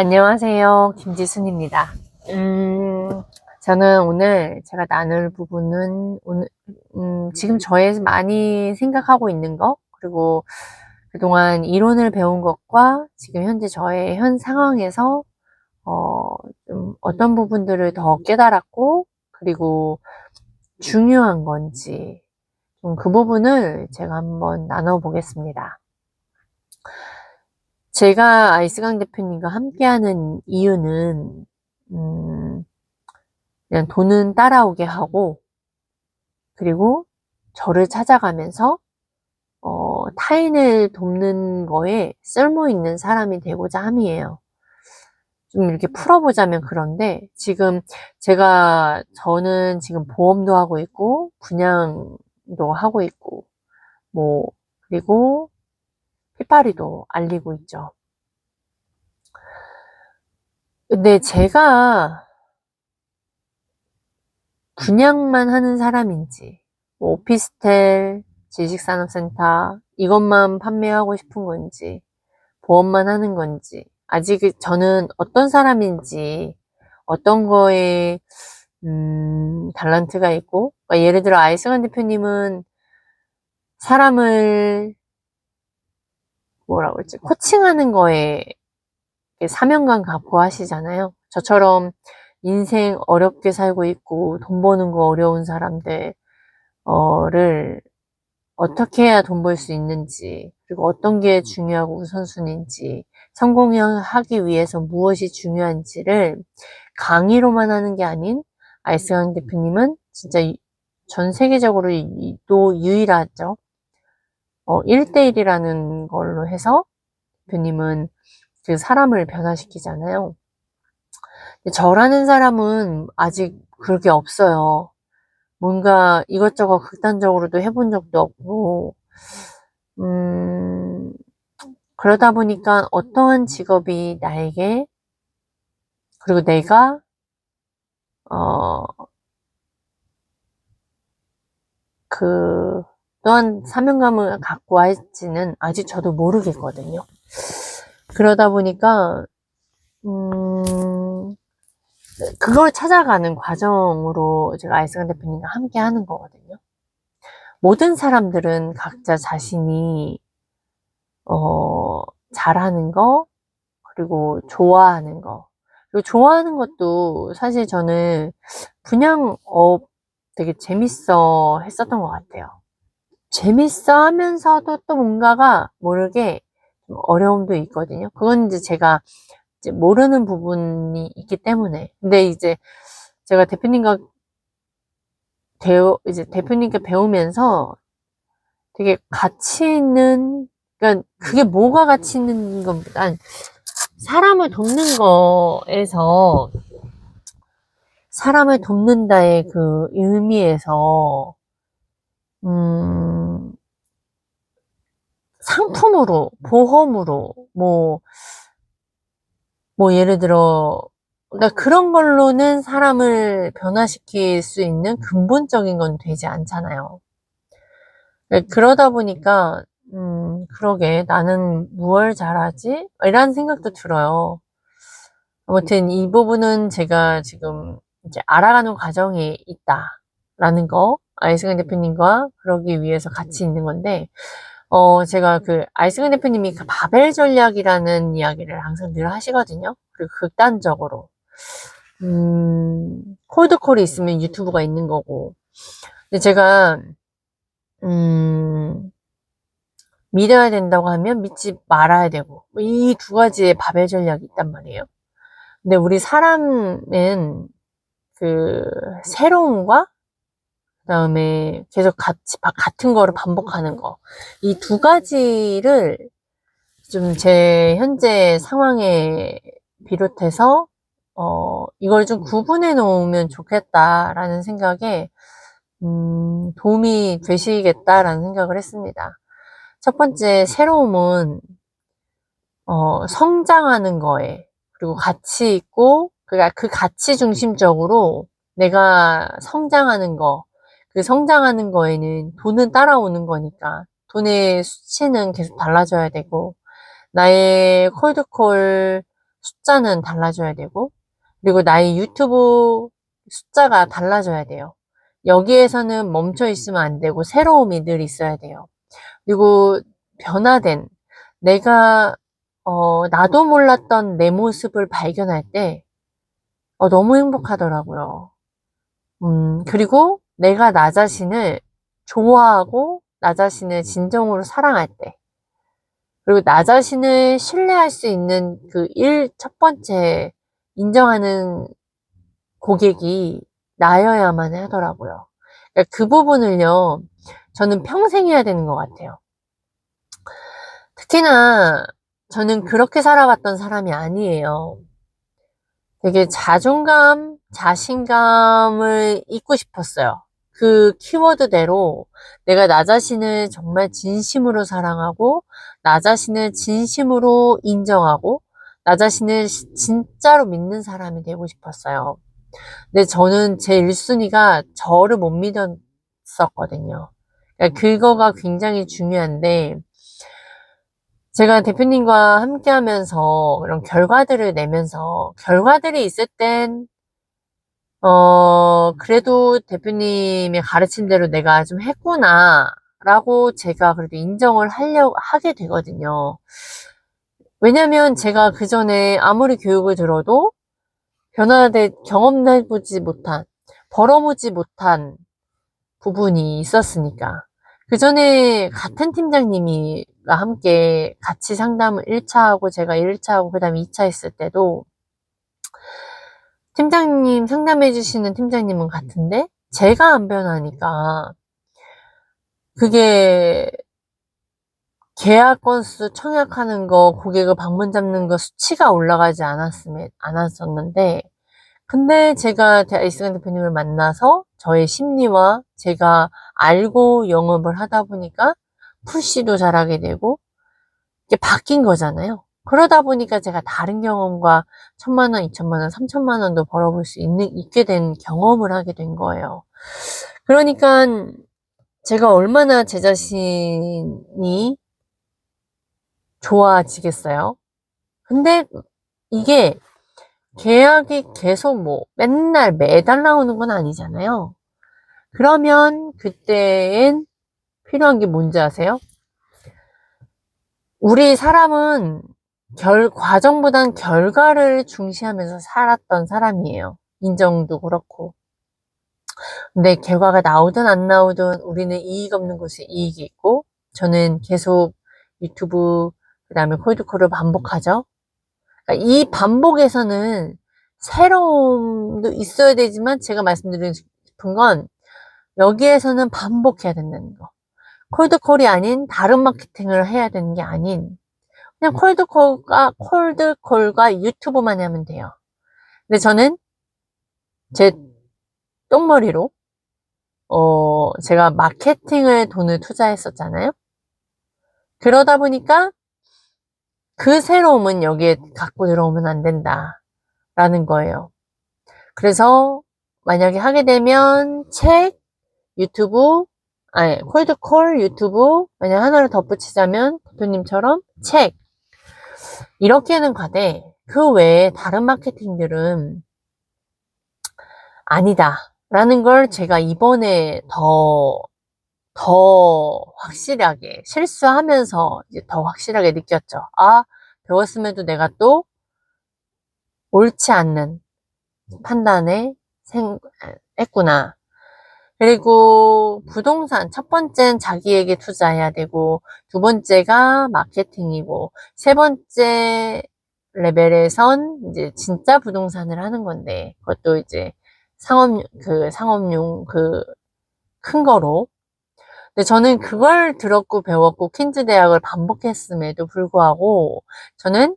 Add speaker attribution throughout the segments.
Speaker 1: 안녕하세요. 김지순입니다. 저는 오늘 제가 나눌 부분은 지금 저의 많이 생각하고 있는 거, 그리고 그동안 이론을 배운 것과 지금 현재 저의 현 상황에서 어, 좀 어떤 부분들을 더 깨달았고, 그리고 중요한 건지, 좀 그 부분을 제가 한번 나눠보겠습니다. 제가 아이스강 대표님과 함께하는 이유는, 그냥 돈은 따라오게 하고, 그리고 저를 찾아가면서, 타인을 돕는 거에 쓸모 있는 사람이 되고자 함이에요. 좀 이렇게 풀어보자면 그런데, 저는 지금 보험도 하고 있고, 분양도 하고 있고, 뭐, 그리고 피파리도 알리고 있죠. 근데 제가 분양만 하는 사람인지, 뭐 오피스텔, 지식산업센터, 이것만 판매하고 싶은 건지, 보험만 하는 건지, 아직 저는 어떤 사람인지, 어떤 거에, 달란트가 있고, 그러니까 예를 들어 아이승환 대표님은 사람을, 뭐라고 그러지, 코칭하는 거에 사명감 갖고 하시잖아요. 저처럼 인생 어렵게 살고 있고, 돈 버는 거 어려운 사람들을 어떻게 해야 돈 벌 수 있는지, 그리고 어떤 게 중요하고 우선순위인지, 성공하기 위해서 무엇이 중요한지를 강의로만 하는 게 아닌 아이스강 대표님은 진짜 전 세계적으로 또 유일하죠. 1대1이라는 걸로 해서 대표님은 그 사람을 변화시키잖아요. 저라는 사람은 아직 그렇게 없어요. 뭔가 이것저것 극단적으로도 해본 적도 없고, 음, 그러다 보니까 어떠한 직업이 나에게, 그리고 내가, 어, 또한 사명감을 갖고 할지는 아직 저도 모르겠거든요. 그러다 보니까, 그걸 찾아가는 과정으로 제가 아이스간 대표님과 함께 하는 거거든요. 모든 사람들은 각자 자신이, 어, 잘하는 거, 그리고 좋아하는 거. 그리고 좋아하는 것도 사실 저는 분양업 되게 재밌어 했었던 것 같아요. 재밌어 하면서도 또 뭔가가 모르게 좀 어려움도 있거든요. 그건 이제 제가 이제 모르는 부분이 있기 때문에. 근데 이제 제가 이제 대표님께 배우면서 되게 가치 있는, 그러니까 그게 뭐가 가치 있는 것보단 사람을 돕는 거에서 사람을 돕는다의 그 의미에서 음, 상품으로, 보험으로, 뭐 예를 들어 그러니까 그런 걸로는 사람을 변화시킬 수 있는 근본적인 건 되지 않잖아요. 그러다 보니까 그러게 나는 무얼 잘하지? 이런 생각도 들어요. 아무튼 이 부분은 제가 지금 이제 알아가는 과정에 있다라는 거, 아이승환 대표님과 그러기 위해서 같이 있는 건데, 제가 아이승환 대표님이 그 바벨 전략이라는 이야기를 항상 늘 하시거든요. 그리고 극단적으로. 콜드콜이 있으면 유튜브가 있는 거고. 근데 제가, 음, 믿어야 된다고 하면 믿지 말아야 되고, 이 두 가지의 바벨 전략이 있단 말이에요. 근데 우리 사람은 새로움과 그다음에 계속 같은 거를 반복하는 거. 이 두 가지를 좀 제 현재 상황에 비롯해서, 이걸 좀 구분해 놓으면 좋겠다라는 생각에, 도움이 되시겠다라는 생각을 했습니다. 첫 번째, 새로움은, 성장하는 거에, 그리고 가치 있고, 그 가치 중심적으로 내가 성장하는 거, 그 성장하는 거에는 돈은 따라오는 거니까, 돈의 수치는 계속 달라져야 되고, 나의 콜드콜 숫자는 달라져야 되고, 그리고 나의 유튜브 숫자가 달라져야 돼요. 여기에서는 멈춰 있으면 안 되고 새로움이 늘 있어야 돼요. 그리고 변화된 내가 나도 몰랐던 내 모습을 발견할 때 너무 행복하더라고요. 그리고 내가 나 자신을 좋아하고 나 자신을 진정으로 사랑할 때, 그리고 나 자신을 신뢰할 수 있는 첫 번째 인정하는 고객이 나여야만 하더라고요. 그러니까 그 부분을요, 저는 평생 해야 되는 것 같아요. 특히나 저는 그렇게 살아왔던 사람이 아니에요. 되게 자존감, 자신감을 잊고 싶었어요. 그 키워드대로 내가 나 자신을 정말 진심으로 사랑하고, 나 자신을 진심으로 인정하고, 나 자신을 진짜로 믿는 사람이 되고 싶었어요. 근데 저는 제 1순위가 저를 못 믿었었거든요. 그러니까 그거가 굉장히 중요한데, 제가 대표님과 함께 하면서 이런 결과들을 내면서, 결과들이 있을 땐, 그래도 대표님이 가르친 대로 내가 좀 했구나, 라고 제가 그래도 인정을 하게 되거든요. 왜냐면 제가 그 전에 아무리 교육을 들어도 경험해보지 못한, 벌어보지 못한 부분이 있었으니까. 그 전에 같은 팀장님이 함께 같이 상담을 1차하고 제가 1차하고 그 다음에 2차 했을 때도 팀장님, 상담해 주시는 팀장님은 같은데 제가 안 변하니까 그게 계약 건수 청약하는 거, 고객을 방문 잡는 거 수치가 올라가지 않았었는데, 근데 제가 이승환 대표님을 만나서 저의 심리와 제가 알고 영업을 하다 보니까 푸시도 잘하게 되고 이게 바뀐 거잖아요. 그러다 보니까 제가 다른 경험과 1,000만 원, 2,000만 원, 3,000만 원도 벌어볼 수 있게 된 경험을 하게 된 거예요. 그러니까 제가 얼마나 제 자신이 좋아지겠어요. 근데 이게 계약이 계속 맨날 매달 나오는 건 아니잖아요. 그러면 그때엔 필요한 게 뭔지 아세요? 우리 사람은 과정보단 결과를 중시하면서 살았던 사람이에요. 인정도 그렇고. 근데 결과가 나오든 안 나오든 우리는 이익 없는 곳에 이익이 있고, 저는 계속 유튜브, 그 다음에 콜드콜을 반복하죠. 그러니까 이 반복에서는 새로움도 있어야 되지만 제가 말씀드리고 싶은 건 여기에서는 반복해야 된다는 거. 콜드콜이 아닌 다른 마케팅을 해야 되는 게 아닌 그냥 콜드콜과 유튜브만 하면 돼요. 근데 저는 제 똥머리로 제가 마케팅을 돈을 투자했었잖아요. 그러다 보니까 그 새로움은 여기에 갖고 들어오면 안 된다라는 거예요. 그래서 만약에 하게 되면 유튜브, 콜드콜, 유튜브, 만약 하나를 덧붙이자면 대표님처럼 이렇게는 가되 그 외에 다른 마케팅들은 아니다 라는 걸 제가 이번에 더 확실하게 실수하면서 이제 더 확실하게 느꼈죠. 배웠음에도 내가 또 옳지 않는 판단에 했구나. 그리고 부동산, 첫 번째는 자기에게 투자해야 되고, 두 번째가 마케팅이고, 세 번째 레벨에선 이제 진짜 부동산을 하는 건데, 그것도 이제 상업용 큰 거로. 근데 저는 그걸 들었고 배웠고 퀸즈 대학을 반복했음에도 불구하고, 저는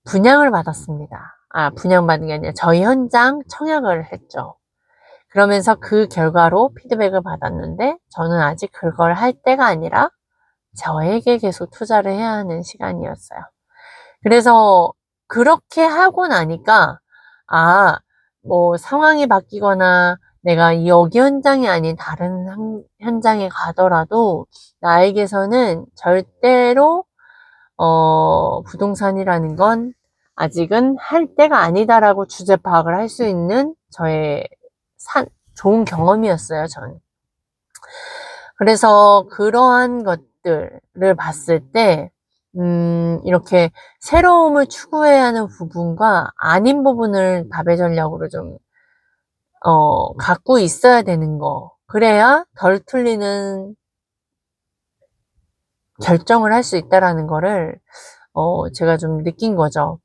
Speaker 1: 분양을 받았습니다. 분양받은 게 아니라 저희 현장 청약을 했죠. 그러면서 그 결과로 피드백을 받았는데 저는 아직 그걸 할 때가 아니라 저에게 계속 투자를 해야 하는 시간이었어요. 그래서 그렇게 하고 나니까 상황이 바뀌거나 내가 여기 현장이 아닌 다른 현장에 가더라도 나에게서는 절대로 부동산이라는 건 아직은 할 때가 아니다라고 주제 파악을 할 수 있는 저의 좋은 경험이었어요, 전. 그래서 그러한 것들을 봤을 때, 이렇게 새로움을 추구해야 하는 부분과 아닌 부분을 답의 전략으로 좀, 갖고 있어야 되는 거. 그래야 덜 틀리는 결정을 할 수 있다라는 거를, 제가 좀 느낀 거죠.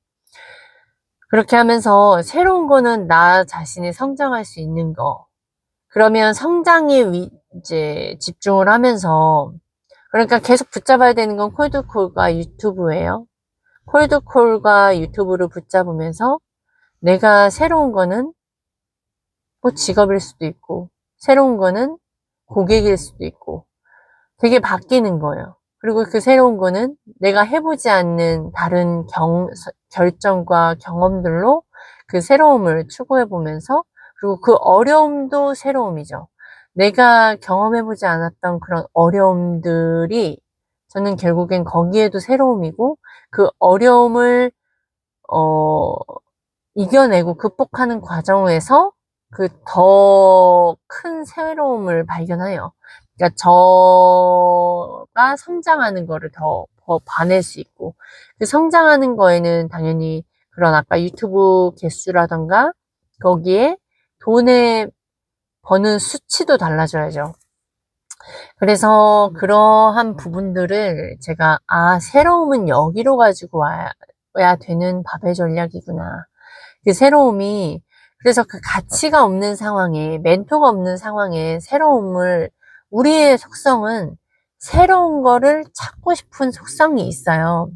Speaker 1: 그렇게 하면서 새로운 거는 나 자신이 성장할 수 있는 거. 그러면 성장에 이제 집중을 하면서, 그러니까 계속 붙잡아야 되는 건 콜드콜과 유튜브예요. 콜드콜과 유튜브를 붙잡으면서 내가 새로운 거는 뭐 직업일 수도 있고, 새로운 거는 고객일 수도 있고, 되게 바뀌는 거예요. 그리고 그 새로운 거는 내가 해보지 않는 다른 결정과 경험들로 그 새로움을 추구해보면서, 그리고 그 어려움도 새로움이죠. 내가 경험해보지 않았던 그런 어려움들이 저는 결국엔 거기에도 새로움이고, 그 어려움을 이겨내고 극복하는 과정에서 그 더 큰 새로움을 발견해요. 그러니까 저가 성장하는 거를 더 봐낼 수 있고, 그 성장하는 거에는 당연히 그런 아까 유튜브 개수라던가 거기에 돈에 버는 수치도 달라져야죠. 그래서 그러한 부분들을 제가 새로움은 여기로 가지고 와야 되는 밥의 전략이구나. 그 새로움이, 그래서 그 가치가 없는 상황에, 멘토가 없는 상황에 새로움을, 우리의 속성은 새로운 거를 찾고 싶은 속성이 있어요.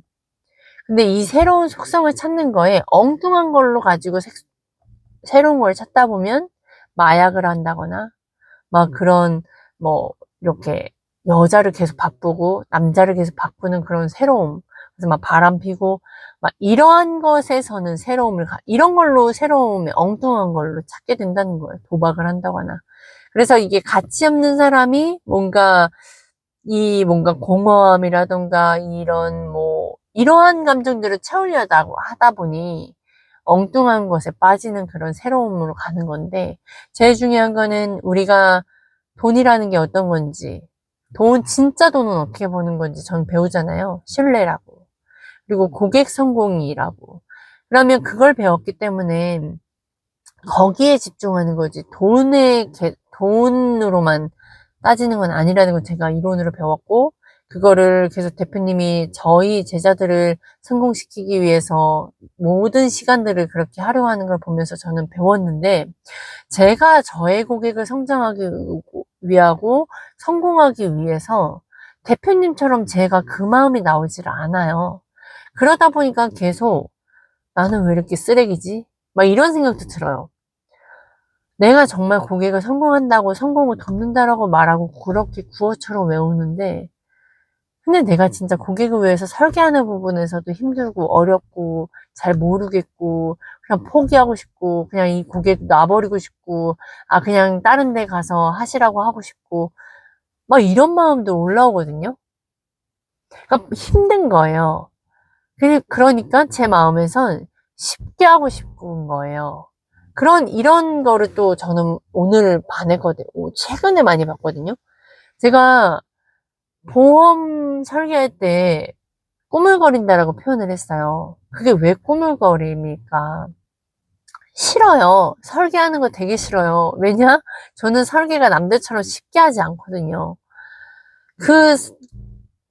Speaker 1: 근데 이 새로운 속성을 찾는 거에 엉뚱한 걸로 가지고 새로운 걸 찾다 보면 마약을 한다거나, 막 그런, 뭐, 이렇게 여자를 계속 바꾸고, 남자를 계속 바꾸는 그런 새로움. 그래서 막 바람 피고, 막 이러한 것에서는 이런 걸로 새로움에 엉뚱한 걸로 찾게 된다는 거예요. 도박을 한다거나. 그래서 이게 가치 없는 사람이 뭔가 공허함이라던가 이러한 감정들을 채우려고 하다 보니 엉뚱한 것에 빠지는 그런 새로움으로 가는 건데, 제일 중요한 거는 우리가 돈이라는 게 어떤 건지, 진짜 돈은 어떻게 버는 건지 전 배우잖아요. 신뢰라고. 그리고 고객 성공이라고. 그러면 그걸 배웠기 때문에 거기에 집중하는 거지. 돈으로만 따지는 건 아니라는 걸 제가 이론으로 배웠고, 그거를 계속 대표님이 저희 제자들을 성공시키기 위해서 모든 시간들을 그렇게 활용하는 걸 보면서 저는 배웠는데, 제가 저의 고객을 성장하기 위하고 성공하기 위해서 대표님처럼 제가 그 마음이 나오질 않아요. 그러다 보니까 계속 나는 왜 이렇게 쓰레기지? 막 이런 생각도 들어요. 내가 정말 고객을 성공한다고 성공을 돕는다라고 말하고 그렇게 구호처럼 외우는데, 근데 내가 진짜 고객을 위해서 설계하는 부분에서도 힘들고 어렵고 잘 모르겠고 그냥 포기하고 싶고 그냥 이 고객 놔버리고 싶고 그냥 다른 데 가서 하시라고 하고 싶고 막 이런 마음도 올라오거든요. 그러니까 힘든 거예요. 그러니까 제 마음에선 쉽게 하고 싶은 거예요. 이런 거를 또 저는 오늘 반했거든요. 최근에 많이 봤거든요. 제가 보험 설계할 때 꾸물거린다라고 표현을 했어요. 그게 왜 꾸물거립니까? 싫어요. 설계하는 거 되게 싫어요. 왜냐? 저는 설계가 남들처럼 쉽게 하지 않거든요. 그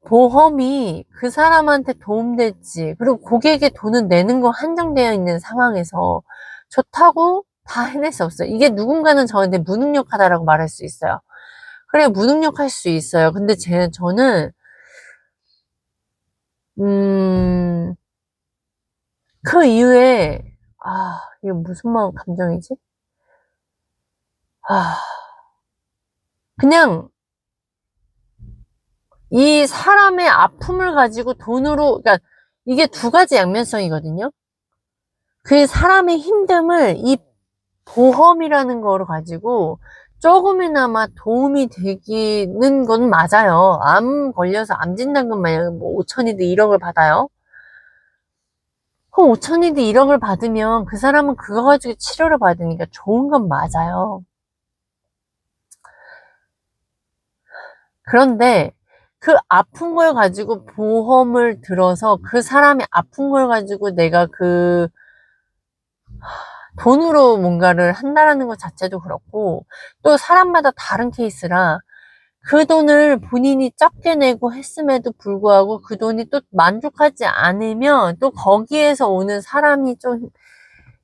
Speaker 1: 보험이 그 사람한테 도움될지, 그리고 고객의 돈은 내는 거 한정되어 있는 상황에서 좋다고 다 해낼 수 없어요. 이게 누군가는 저한테 무능력하다라고 말할 수 있어요. 그래, 무능력할 수 있어요. 근데 저는, 음, 그 이후에, 이게 무슨 감정이지? 아, 그냥, 이 사람의 아픔을 가지고 그러니까 이게 두 가지 양면성이거든요. 그 사람의 힘듦을 이 보험이라는 거를 가지고 조금이나마 도움이 되기는 건 맞아요. 암 걸려서 암 진단금 만약 5천이든 1억을 받아요. 그 그럼 5천이든 1억을 받으면 그 사람은 그거 가지고 치료를 받으니까 좋은 건 맞아요. 그런데 그 아픈 걸 가지고 보험을 들어서 그 사람이 아픈 걸 가지고 내가 그 돈으로 뭔가를 한다라는 것 자체도 그렇고, 또 사람마다 다른 케이스라 그 돈을 본인이 적게 내고 했음에도 불구하고 그 돈이 또 만족하지 않으면 또 거기에서 오는 사람이 좀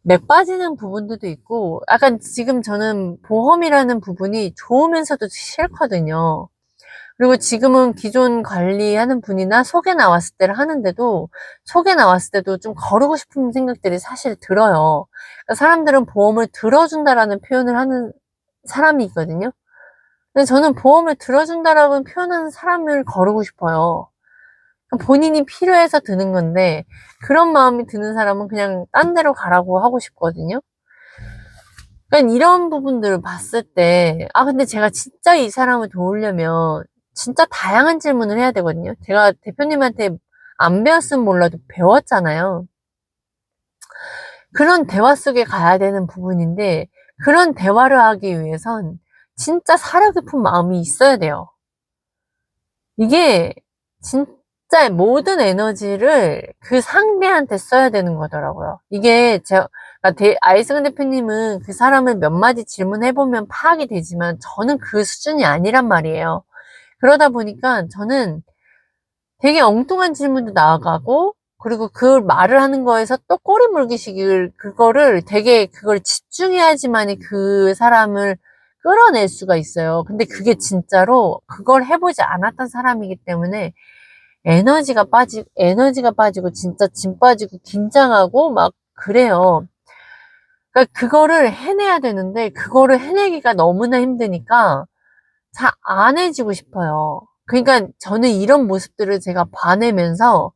Speaker 1: 맥 빠지는 부분들도 있고, 약간 지금 저는 보험이라는 부분이 좋으면서도 싫거든요. 그리고 지금은 기존 관리하는 분이나 속에 나왔을 때를 하는데도, 속에 나왔을 때도 좀 거르고 싶은 생각들이 사실 들어요. 그러니까 사람들은 보험을 들어준다라는 표현을 하는 사람이 있거든요. 근데 저는 보험을 들어준다라고 표현하는 사람을 거르고 싶어요. 본인이 필요해서 드는 건데, 그런 마음이 드는 사람은 그냥 딴 데로 가라고 하고 싶거든요. 그러니까 이런 부분들을 봤을 때, 근데 제가 진짜 이 사람을 도우려면 진짜 다양한 질문을 해야 되거든요. 제가 대표님한테 안 배웠으면 몰라도 배웠잖아요. 그런 대화 속에 가야 되는 부분인데, 그런 대화를 하기 위해선 진짜 사려 깊은 마음이 있어야 돼요. 이게 진짜 모든 에너지를 그 상대한테 써야 되는 거더라고요. 이게 제가, 아이승은 대표님은 그 사람을 몇 마디 질문해보면 파악이 되지만 저는 그 수준이 아니란 말이에요. 그러다 보니까 저는 되게 엉뚱한 질문도 나아가고, 그리고 그 말을 하는 거에서 또 꼬리 물기식을, 그거를 되게, 그걸 집중해야지만이 그 사람을 끌어낼 수가 있어요. 근데 그게 진짜로 그걸 해보지 않았던 사람이기 때문에 에너지가 빠지고, 진짜 짐 빠지고, 긴장하고, 막 그래요. 그러니까 그거를 해내야 되는데, 그거를 해내기가 너무나 힘드니까, 잘 안 해지고 싶어요. 그러니까 저는 이런 모습들을 제가 봐내면서,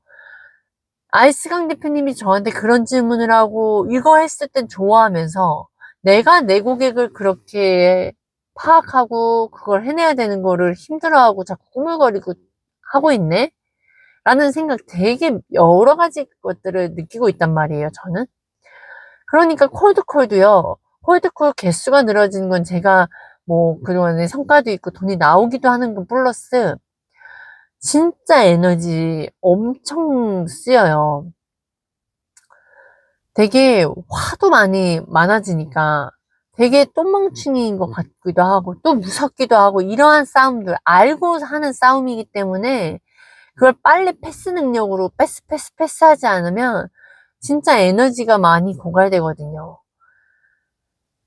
Speaker 1: 아이스강 대표님이 저한테 그런 질문을 하고, 이거 했을 땐 좋아하면서, 내가 내 고객을 그렇게 파악하고, 그걸 해내야 되는 거를 힘들어하고, 자꾸 꾸물거리고 하고 있네? 라는 생각 되게 여러 가지 것들을 느끼고 있단 말이에요, 저는. 그러니까 콜드콜도요. 콜드콜 개수가 늘어지는 건 제가 뭐 그동안에 성과도 있고 돈이 나오기도 하는 건 플러스 진짜 에너지 엄청 쓰여요. 되게 화도 많아지니까 되게 똥멍충이인 것 같기도 하고 또 무섭기도 하고, 이러한 싸움들 알고 하는 싸움이기 때문에 그걸 빨리 패스 능력으로 패스 하지 않으면 진짜 에너지가 많이 고갈되거든요.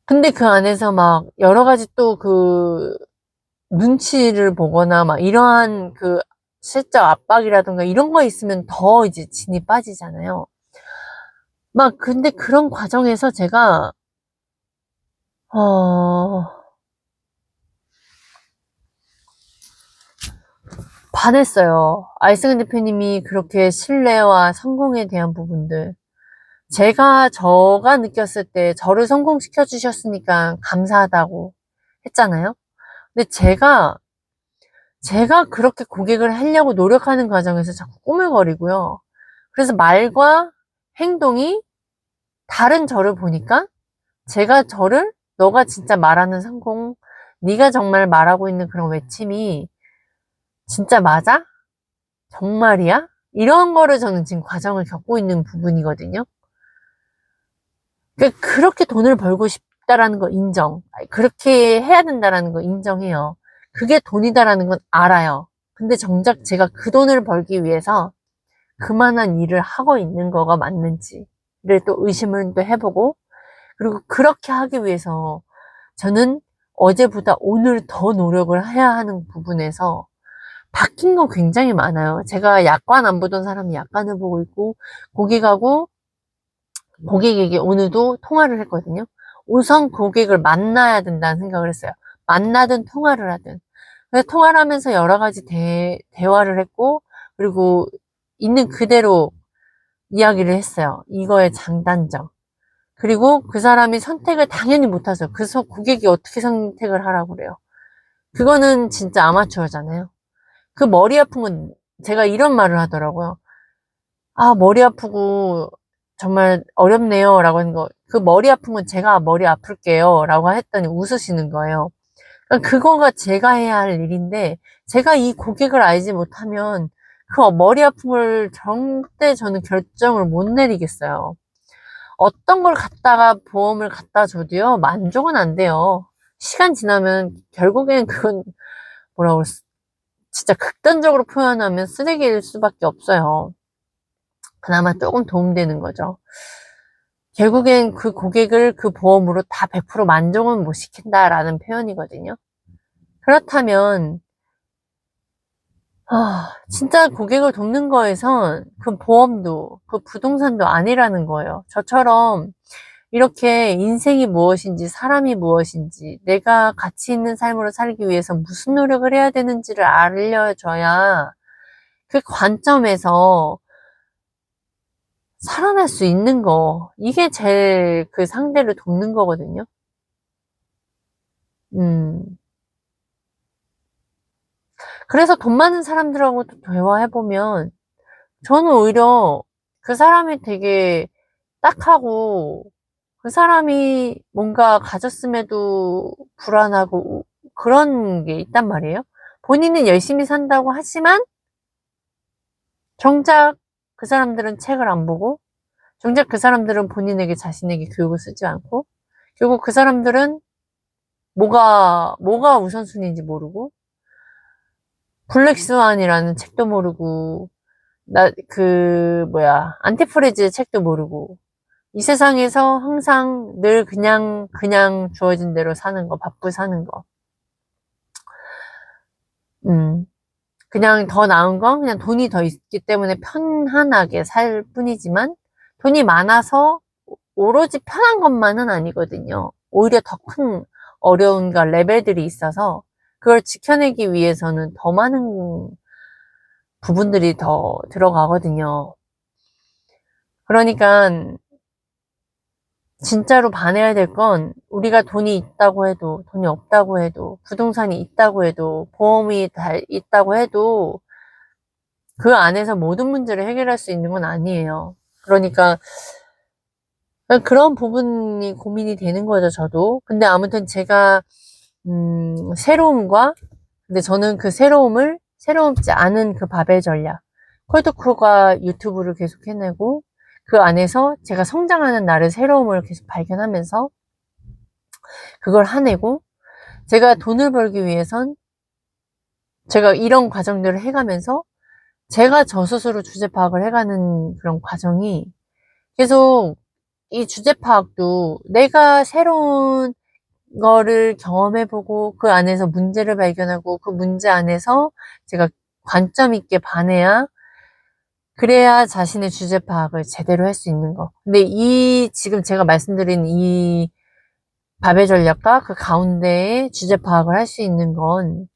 Speaker 1: 근데 그 안에서 막 여러 가지 또 그 눈치를 보거나 막 이러한 그 실적 압박이라든가 이런 거 있으면 더 이제 진이 빠지잖아요. 막 근데 그런 과정에서 제가 어 반했어요. 아이승은 대표님이 그렇게 신뢰와 성공에 대한 부분들, 제가 느꼈을 때 저를 성공시켜 주셨으니까 감사하다고 했잖아요. 근데 제가 그렇게 고객을 하려고 노력하는 과정에서 자꾸 꾸물거리고요. 그래서 말과 행동이 다른 저를 보니까 제가 저를, 너가 진짜 말하는 성공, 네가 정말 말하고 있는 그런 외침이 진짜 맞아? 정말이야? 이런 거를 저는 지금 과정을 겪고 있는 부분이거든요. 그렇게 돈을 벌고 싶다라는 거 인정. 그렇게 해야 된다라는 거 인정해요. 그게 돈이다라는 건 알아요. 근데 정작 제가 그 돈을 벌기 위해서 그만한 일을 하고 있는 거가 맞는지를 또 의심을 또 해보고, 그리고 그렇게 하기 위해서 저는 어제보다 오늘 더 노력을 해야 하는 부분에서 바뀐 거 굉장히 많아요. 제가 약관 안 보던 사람이 약관을 보고 있고, 고객하고 고객에게 오늘도 통화를 했거든요. 우선 고객을 만나야 된다는 생각을 했어요. 만나든 통화를 하든. 그래서 통화를 하면서 여러 가지 대화를 했고, 그리고 있는 그대로 이야기를 했어요. 이거의 장단점. 그리고 그 사람이 선택을 당연히 못하죠. 그래서 고객이 어떻게 선택을 하라고 그래요. 그거는 진짜 아마추어잖아요. 그 머리 아픈 건 제가 이런 말을 하더라고요. 머리 아프고 정말 어렵네요. 라고 하는 거. 그 머리 아픈 건 제가 머리 아플게요. 라고 했더니 웃으시는 거예요. 그러니까 그거가 제가 해야 할 일인데, 제가 이 고객을 알지 못하면, 그 머리 아픈 걸 절대 저는 결정을 못 내리겠어요. 어떤 걸 갖다가 보험을 갖다 줘도요, 만족은 안 돼요. 시간 지나면 결국엔 그건 뭐라고 진짜 극단적으로 표현하면 쓰레기일 수밖에 없어요. 그나마 조금 도움되는 거죠. 결국엔 그 고객을 그 보험으로 다 100% 만족은 못 시킨다라는 표현이거든요. 그렇다면 진짜 고객을 돕는 거에선 그 보험도 그 부동산도 아니라는 거예요. 저처럼 이렇게 인생이 무엇인지 사람이 무엇인지 내가 가치 있는 삶으로 살기 위해서 무슨 노력을 해야 되는지를 알려줘야 그 관점에서 살아날 수 있는 거, 이게 제일 그 상대를 돕는 거거든요. 그래서 돈 많은 사람들하고 대화해보면 저는 오히려 그 사람이 되게 딱하고 그 사람이 뭔가 가졌음에도 불안하고 그런 게 있단 말이에요. 본인은 열심히 산다고 하지만 정작 그 사람들은 책을 안 보고 정작 그 사람들은 본인에게 자신에게 교육을 쓰지 않고 결국 그 사람들은 뭐가 우선순위인지 모르고 블랙스완이라는 책도 모르고 안티프리즈의 책도 모르고 이 세상에서 항상 늘 그냥 주어진 대로 사는 거, 바쁘 사는 거. 그냥 더 나은 건 그냥 돈이 더 있기 때문에 편안하게 살 뿐이지만 돈이 많아서 오로지 편한 것만은 아니거든요. 오히려 더 큰 어려움과 레벨들이 있어서 그걸 지켜내기 위해서는 더 많은 부분들이 더 들어가거든요. 그러니까 진짜로 반해야 될 건 우리가 돈이 있다고 해도 돈이 없다고 해도 부동산이 있다고 해도 보험이 다 있다고 해도 그 안에서 모든 문제를 해결할 수 있는 건 아니에요. 그러니까 그런 부분이 고민이 되는 거죠, 저도. 근데 아무튼 제가 새로움과 근데 저는 그 새롭지 않은 그 바벨 전략 콜드크루가 유튜브를 계속 해내고 그 안에서 제가 성장하는 나를 새로움을 계속 발견하면서 그걸 해내고 제가 돈을 벌기 위해선 제가 이런 과정들을 해가면서 제가 저 스스로 주제 파악을 해가는 그런 과정이 계속 이 주제 파악도 내가 새로운 거를 경험해보고 그 안에서 문제를 발견하고 그 문제 안에서 제가 관점 있게 반해야 그래야 자신의 주제 파악을 제대로 할 수 있는 거. 근데 지금 제가 말씀드린 이 밥의 전략과 그 가운데에 주제 파악을 할 수 있는 건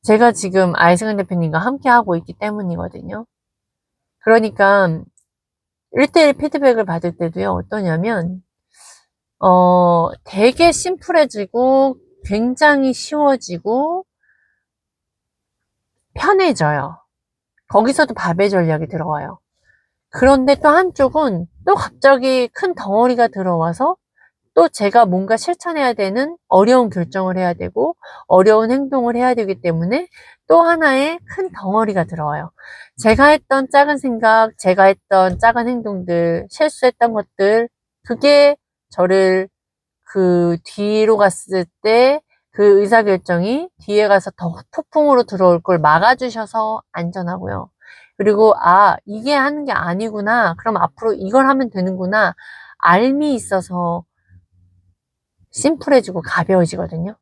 Speaker 1: 제가 지금 아이승환 대표님과 함께 하고 있기 때문이거든요. 그러니까 1대1 피드백을 받을 때도요, 어떠냐면, 되게 심플해지고, 굉장히 쉬워지고, 편해져요. 거기서도 밥의 전략이 들어와요. 그런데 또 한쪽은 또 갑자기 큰 덩어리가 들어와서 또 제가 뭔가 실천해야 되는 어려운 결정을 해야 되고 어려운 행동을 해야 되기 때문에 또 하나의 큰 덩어리가 들어와요. 제가 했던 작은 생각, 제가 했던 작은 행동들, 실수했던 것들, 그게 저를 그 뒤로 갔을 때 그 의사결정이 뒤에 가서 더 폭풍으로 들어올 걸 막아주셔서 안전하고요. 그리고 이게 하는 게 아니구나. 그럼 앞으로 이걸 하면 되는구나. 알미 있어서 심플해지고 가벼워지거든요.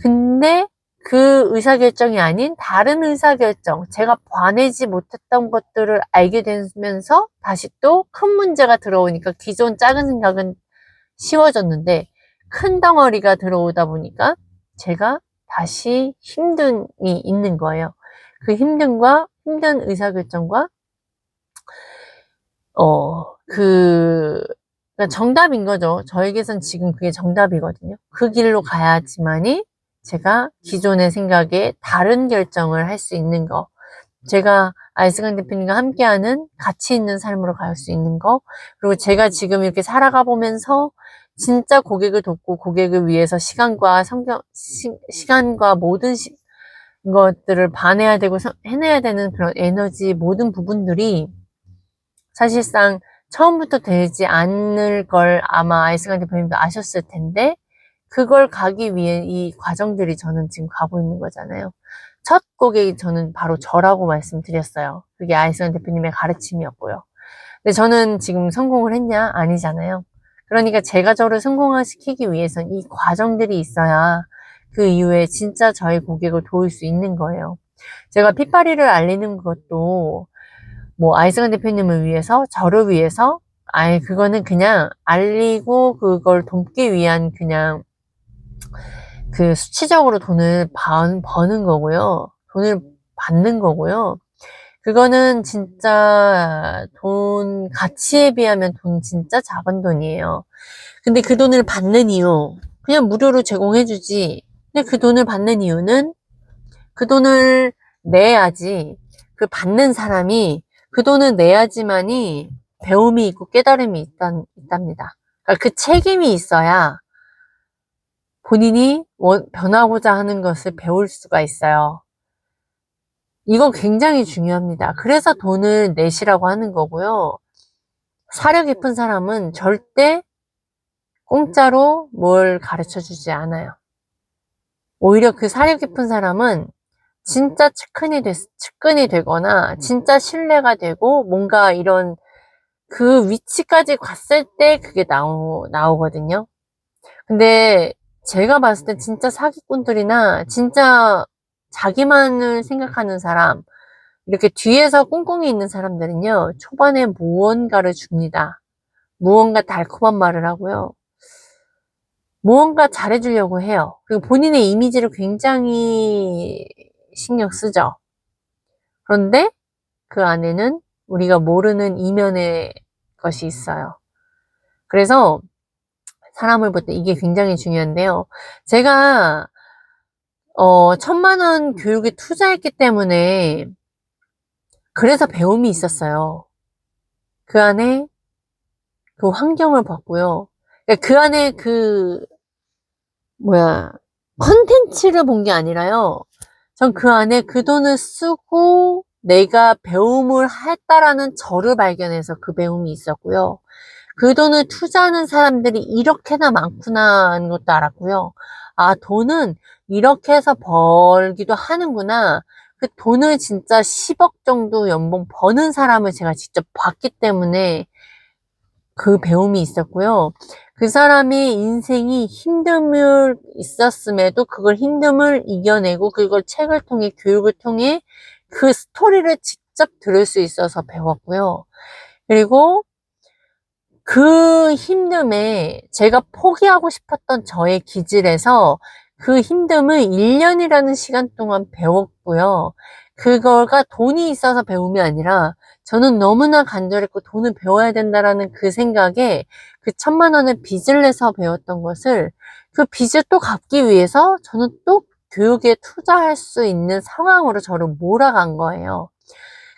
Speaker 1: 근데 그 의사결정이 아닌 다른 의사결정, 제가 봐내지 못했던 것들을 알게 되면서 다시 또 큰 문제가 들어오니까 기존 작은 생각은 쉬워졌는데 큰 덩어리가 들어오다 보니까 제가 다시 힘듦이 있는 거예요. 그 힘든 의사결정과 그러니까 정답인 거죠. 저에게선 지금 그게 정답이거든요. 그 길로 가야지만이 제가 기존의 생각에 다른 결정을 할 수 있는 거. 제가 아이스강 대표님과 함께하는 가치 있는 삶으로 갈 수 있는 거, 그리고 제가 지금 이렇게 살아가 보면서 진짜 고객을 돕고 고객을 위해서 시간과 모든 것들을 반해야 되고 해내야 되는 그런 에너지 모든 부분들이 사실상 처음부터 되지 않을 걸 아마 아이스강 대표님도 아셨을 텐데, 그걸 가기 위해 이 과정들이 저는 지금 가고 있는 거잖아요. 첫 고객이 저는 바로 저라고 말씀드렸어요. 그게 아이스강 대표님의 가르침이었고요. 근데 저는 지금 성공을 했냐? 아니잖아요. 그러니까 제가 저를 성공시키기 위해선 이 과정들이 있어야 그 이후에 진짜 저의 고객을 도울 수 있는 거예요. 제가 핏바리를 알리는 것도 뭐 아이스강 대표님을 위해서, 저를 위해서, 아예 그거는 그냥 알리고 그걸 돕기 위한 그냥 그 수치적으로 돈을 버는 거고요. 돈을 받는 거고요. 그거는 진짜 돈, 가치에 비하면 돈 진짜 작은 돈이에요. 근데 그 돈을 받는 이유, 그냥 무료로 제공해주지. 근데 그 돈을 받는 이유는 그 돈을 내야지, 그 받는 사람이 그 돈을 내야지만이 배움이 있고 깨달음이 있답니다. 그러니까 그 책임이 있어야 본인이 변하고자 하는 것을 배울 수가 있어요. 이건 굉장히 중요합니다. 그래서 돈을 내시라고 하는 거고요. 사려 깊은 사람은 절대 공짜로 뭘 가르쳐 주지 않아요. 오히려 그 사려 깊은 사람은 진짜 측근이 되거나 진짜 신뢰가 되고 뭔가 이런 그 위치까지 갔을 때 그게 나오거든요. 근데 제가 봤을 때 진짜 사기꾼들이나 진짜 자기만을 생각하는 사람, 이렇게 뒤에서 꿍꿍이 있는 사람들은요, 초반에 무언가를 줍니다. 무언가 달콤한 말을 하고요. 무언가 잘해주려고 해요. 그리고 본인의 이미지를 굉장히 신경 쓰죠. 그런데 그 안에는 우리가 모르는 이면의 것이 있어요. 그래서 사람을 볼 때 이게 굉장히 중요한데요. 제가 1,000,000원 교육에 투자했기 때문에 그래서 배움이 있었어요. 그 안에 그 환경을 봤고요. 그러니까 그 안에 컨텐츠를 본 게 아니라요. 전 그 안에 그 돈을 쓰고 내가 배움을 했다라는 저를 발견해서 그 배움이 있었고요. 그 돈을 투자하는 사람들이 이렇게나 많구나 하는 것도 알았고요. 아, 돈은 이렇게 해서 벌기도 하는구나. 그 돈을 진짜 10억 정도 연봉 버는 사람을 제가 직접 봤기 때문에 그 배움이 있었고요. 그 사람의 인생이 힘듦을 있었음에도 그걸 힘듦을 이겨내고 그걸 책을 통해 교육을 통해 그 스토리를 직접 들을 수 있어서 배웠고요. 그리고 그 힘듦에 제가 포기하고 싶었던 저의 기질에서 그 힘듦을 1년이라는 시간 동안 배웠고요. 그거가 돈이 있어서 배움이 아니라 저는 너무나 간절했고 돈을 배워야 된다라는 그 생각에 그 1,000,000원을 빚을 내서 배웠던 것을 그 빚을 또 갚기 위해서 저는 또 교육에 투자할 수 있는 상황으로 저를 몰아간 거예요.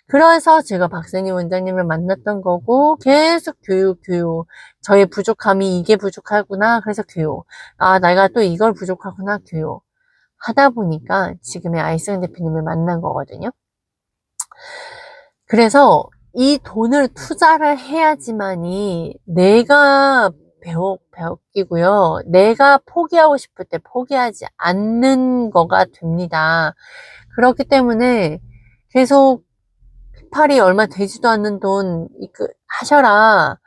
Speaker 1: 그래서 제가 박세니 원장님을 만났던 거고 계속 교육. 저의 부족함이 이게 부족하구나. 그래서 교육. 아, 내가 또 이걸 부족하구나. 교육. 하다 보니까 지금의 아이스강 대표님을 만난 거거든요. 그래서 이 돈을 투자를 해야지만이 내가 배우기고요. 내가 포기하고 싶을 때 포기하지 않는 거가 됩니다. 그렇기 때문에 계속 팔이 얼마 되지도 않는 돈 하셔라.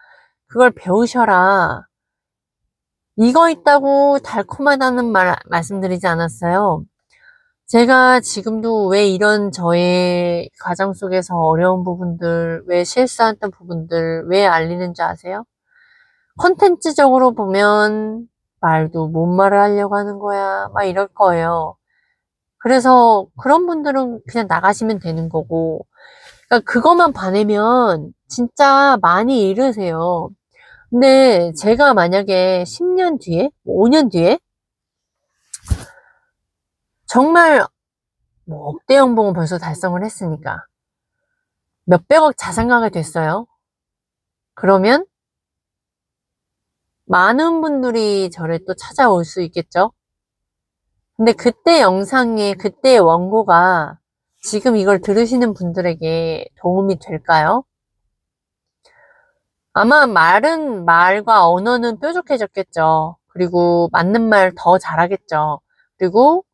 Speaker 1: 그걸 배우셔라. 이거 있다고 달콤하다는 말씀드리지 않았어요. 제가 지금도 왜 이런 저의 과정 속에서 어려운 부분들, 왜 실수했던 부분들, 왜 알리는지 아세요? 콘텐츠적으로 보면 말도 뭔 말을 하려고 하는 거야. 막 이럴 거예요. 그래서 그런 분들은 그냥 나가시면 되는 거고, 그러니까 그것만 봐내면 진짜 많이 잃으세요. 근데 제가 만약에 10년 뒤에, 5년 뒤에 정말 뭐 억대 연봉을 벌써 달성을 했으니까 몇백억 자산가가 됐어요. 그러면 많은 분들이 저를 또 찾아올 수 있겠죠. 근데 그때 영상의 그때의 원고가 지금 이걸 들으시는 분들에게 도움이 될까요? 아마 말과 언어는 뾰족해졌겠죠. 그리고 맞는 말 더 잘하겠죠. 그리고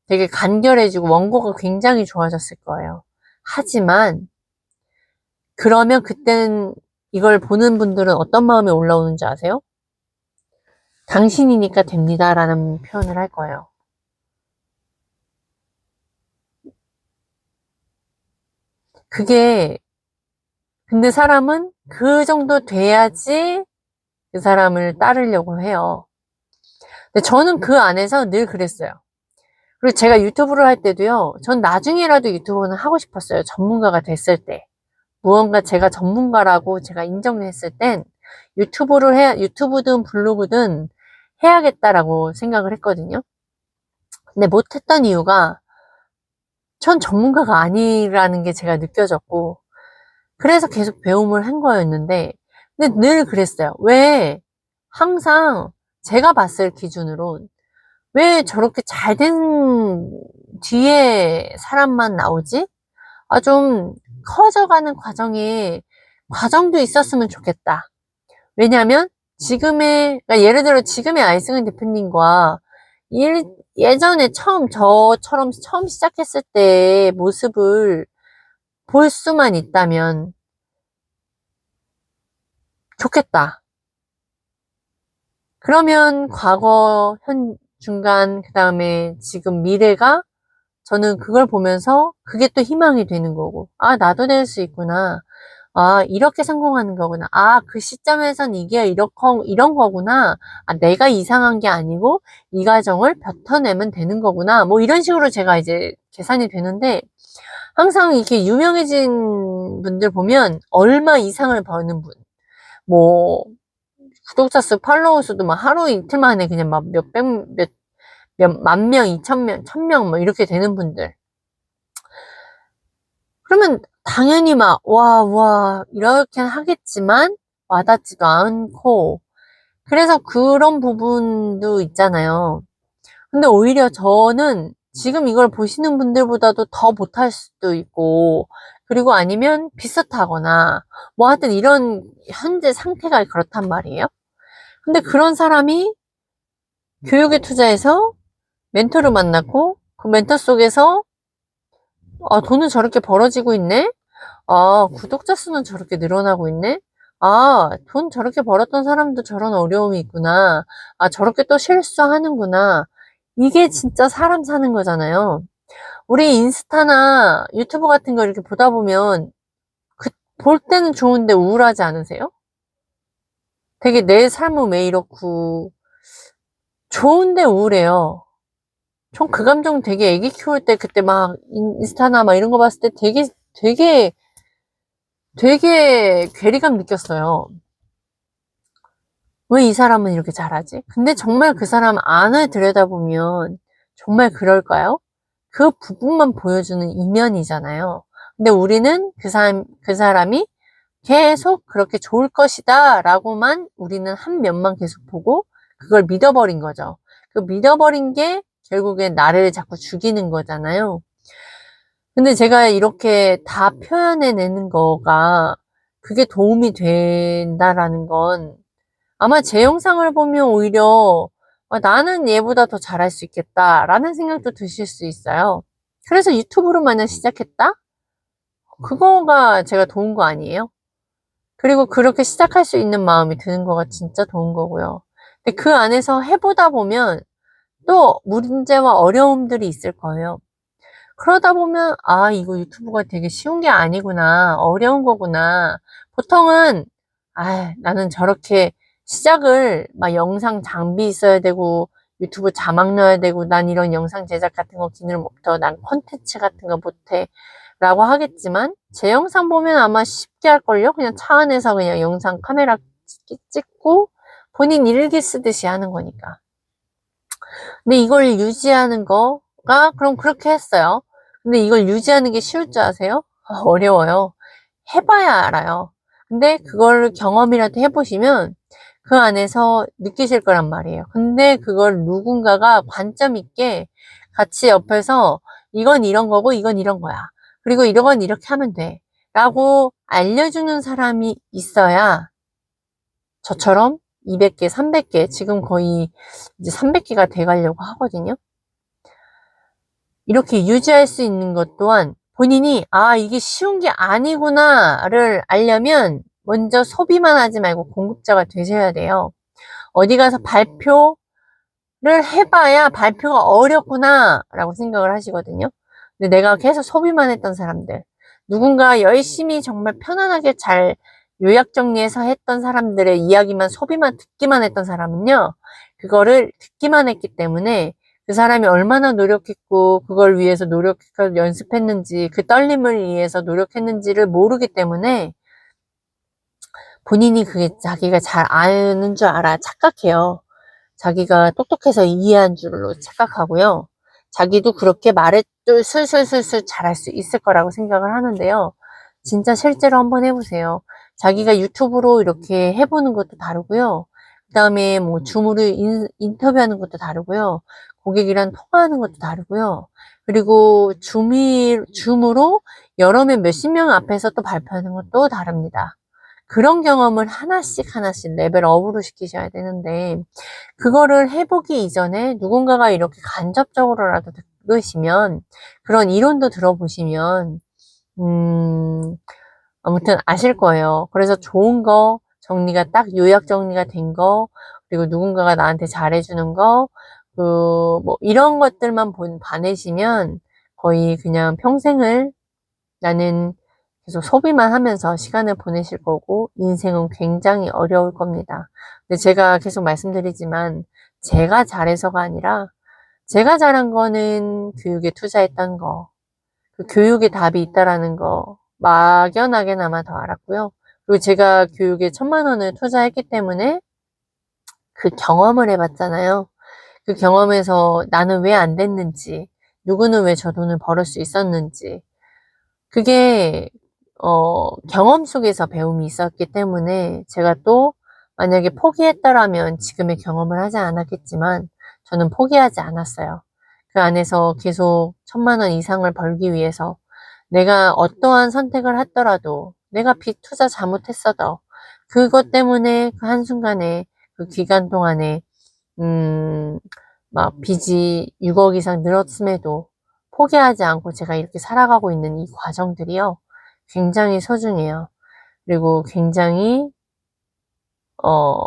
Speaker 1: 되게 간결해지고 원고가 굉장히 좋아졌을 거예요. 하지만 그러면 그때는 이걸 보는 분들은 어떤 마음이 올라오는지 아세요? 당신이니까 됩니다 라는 표현을 할 거예요. 그게 근데 사람은 그 정도 돼야지 그 사람을 따르려고 해요. 근데 저는 그 안에서 늘 그랬어요. 그리고 제가 유튜브를 할 때도요, 전 나중에라도 유튜브는 하고 싶었어요. 전문가가 됐을 때. 무언가 제가 전문가라고 제가 인정을 했을 땐 유튜브든 블로그든 해야겠다라고 생각을 했거든요. 근데 못했던 이유가 전 전문가가 아니라는 게 제가 느껴졌고, 그래서 계속 배움을 한 거였는데, 근데 늘 그랬어요. 왜 항상 제가 봤을 기준으로 왜 저렇게 잘 된 뒤에 사람만 나오지? 아, 좀 커져가는 과정도 있었으면 좋겠다. 왜냐하면 그러니까 예를 들어 지금의 아이승은 대표님과 예전에 저처럼 처음 시작했을 때 모습을 볼 수만 있다면 좋겠다. 그러면 과거, 중간, 그 다음에 지금 미래가 저는 그걸 보면서 그게 또 희망이 되는 거고, 아, 나도 될 수 있구나. 아, 이렇게 성공하는 거구나. 아, 그 시점에선 이게 이런 거구나. 아, 내가 이상한 게 아니고 이 과정을 뱉어내면 되는 거구나. 뭐 이런 식으로 제가 이제 계산이 되는데, 항상 이렇게 유명해진 분들 보면 얼마 이상을 버는 분, 뭐, 구독자 수, 팔로워 수도 막 하루 이틀 만에 그냥 막 만 명, 2,000명, 1,000명 뭐 이렇게 되는 분들. 그러면 당연히 막, 이렇게 하겠지만 와닿지도 않고, 그래서 그런 부분도 있잖아요. 근데 오히려 저는 지금 이걸 보시는 분들보다도 더 못할 수도 있고, 그리고 아니면 비슷하거나, 뭐 하여튼 이런 현재 상태가 그렇단 말이에요. 근데 그런 사람이 교육에 투자해서 멘토를 만났고, 그 멘토 속에서, 아, 돈은 저렇게 벌어지고 있네? 아, 구독자 수는 저렇게 늘어나고 있네? 아, 돈 저렇게 벌었던 사람도 저런 어려움이 있구나. 아, 저렇게 또 실수하는구나. 이게 진짜 사람 사는 거잖아요. 우리 인스타나 유튜브 같은 거 이렇게 보다 보면, 볼 때는 좋은데 우울하지 않으세요? 되게 내 삶은 왜 이렇고, 좋은데 우울해요. 전 그 감정 되게 애기 키울 때 그때 막 인스타나 막 이런 거 봤을 때 되게 괴리감 느꼈어요. 왜 이 사람은 이렇게 잘하지? 근데 정말 그 사람 안을 들여다보면 정말 그럴까요? 그 부분만 보여주는 이면이잖아요. 근데 우리는 그 사람이 계속 그렇게 좋을 것이다 라고만 우리는 한 면만 계속 보고 그걸 믿어버린 거죠. 그 믿어버린 게 결국엔 나를 자꾸 죽이는 거잖아요. 근데 제가 이렇게 다 표현해내는 거가 그게 도움이 된다라는 건 아마 제 영상을 보면 오히려 나는 얘보다 더 잘할 수 있겠다라는 생각도 드실 수 있어요. 그래서 유튜브로 만약 시작했다? 그거가 제가 도운 거 아니에요? 그리고 그렇게 시작할 수 있는 마음이 드는 거가 진짜 도운 거고요. 근데 그 안에서 해보다 보면 또 문제와 어려움들이 있을 거예요. 그러다 보면 아, 이거 유튜브가 되게 쉬운 게 아니구나, 어려운 거구나. 보통은 나는 저렇게 시작을 막 영상 장비 있어야 되고 유튜브 자막 넣어야 되고 난 이런 영상 제작 같은 거 기능 못해, 난 콘텐츠 같은 거 못해 라고 하겠지만 제 영상 보면 아마 쉽게 할걸요. 그냥 차 안에서 그냥 영상 카메라 찍고 본인 일기 쓰듯이 하는 거니까. 근데 이걸 유지하는 거가 그럼 그렇게 했어요. 근데 이걸 유지하는 게 쉬울 줄 아세요? 어려워요. 해봐야 알아요. 근데 그걸 경험이라도 해보시면 그 안에서 느끼실 거란 말이에요. 근데 그걸 누군가가 관점 있게 같이 옆에서 이건 이런 거고 이건 이런 거야. 그리고 이건 이렇게 하면 돼. 라고 알려주는 사람이 있어야 저처럼 200개, 300개, 지금 거의 이제 300개가 돼가려고 하거든요. 이렇게 유지할 수 있는 것 또한 본인이 아 이게 쉬운 게 아니구나를 알려면 먼저 소비만 하지 말고 공급자가 되셔야 돼요. 어디 가서 발표를 해봐야 발표가 어렵구나 라고 생각을 하시거든요. 근데 내가 계속 소비만 했던 사람들, 누군가 열심히 정말 편안하게 잘 요약 정리해서 했던 사람들의 이야기만 소비만 듣기만 했던 사람은요, 그거를 듣기만 했기 때문에 그 사람이 얼마나 노력했고 그걸 위해서 노력해서 연습했는지 그 떨림을 위해서 노력했는지를 모르기 때문에 본인이 그게 자기가 잘 아는 줄 알아 착각해요. 자기가 똑똑해서 이해한 줄로 착각하고요. 자기도 그렇게 말을 술술술술 잘할 수 있을 거라고 생각을 하는데요. 진짜 실제로 한번 해보세요. 자기가 유튜브로 이렇게 해보는 것도 다르고요. 그 다음에 뭐 줌으로 인터뷰하는 것도 다르고요. 고객이랑 통화하는 것도 다르고요. 그리고 줌으로 여러 명 몇십 명 앞에서 또 발표하는 것도 다릅니다. 그런 경험을 하나씩 하나씩 레벨업으로 시키셔야 되는데 그거를 해보기 이전에 누군가가 이렇게 간접적으로라도 들으시면 그런 이론도 들어보시면 아무튼 아실 거예요. 그래서 좋은 거 정리가 딱 요약 정리가 된 거 그리고 누군가가 나한테 잘해주는 거 뭐 이런 것들만 반해시면 거의 그냥 평생을 나는 계속 소비만 하면서 시간을 보내실 거고 인생은 굉장히 어려울 겁니다. 근데 제가 계속 말씀드리지만 제가 잘해서가 아니라 제가 잘한 거는 교육에 투자했던 거, 그 교육에 답이 있다라는 거 막연하게나마 더 알았고요. 그리고 제가 교육에 1,000,000원을 투자했기 때문에 그 경험을 해봤잖아요. 그 경험에서 나는 왜 안 됐는지, 누구는 왜 저 돈을 벌을 수 있었는지, 그게 경험 속에서 배움이 있었기 때문에 제가 또 만약에 포기했더라면 지금의 경험을 하지 않았겠지만 저는 포기하지 않았어요. 그 안에서 계속 1,000,000원 이상을 벌기 위해서 내가 어떠한 선택을 했더라도 내가 빚 투자 잘못했어도 그것 때문에 그 한순간에 그 기간 동안에 막 빚이 6억 이상 늘었음에도 포기하지 않고 제가 이렇게 살아가고 있는 이 과정들이요. 굉장히 소중해요. 그리고 굉장히, 어,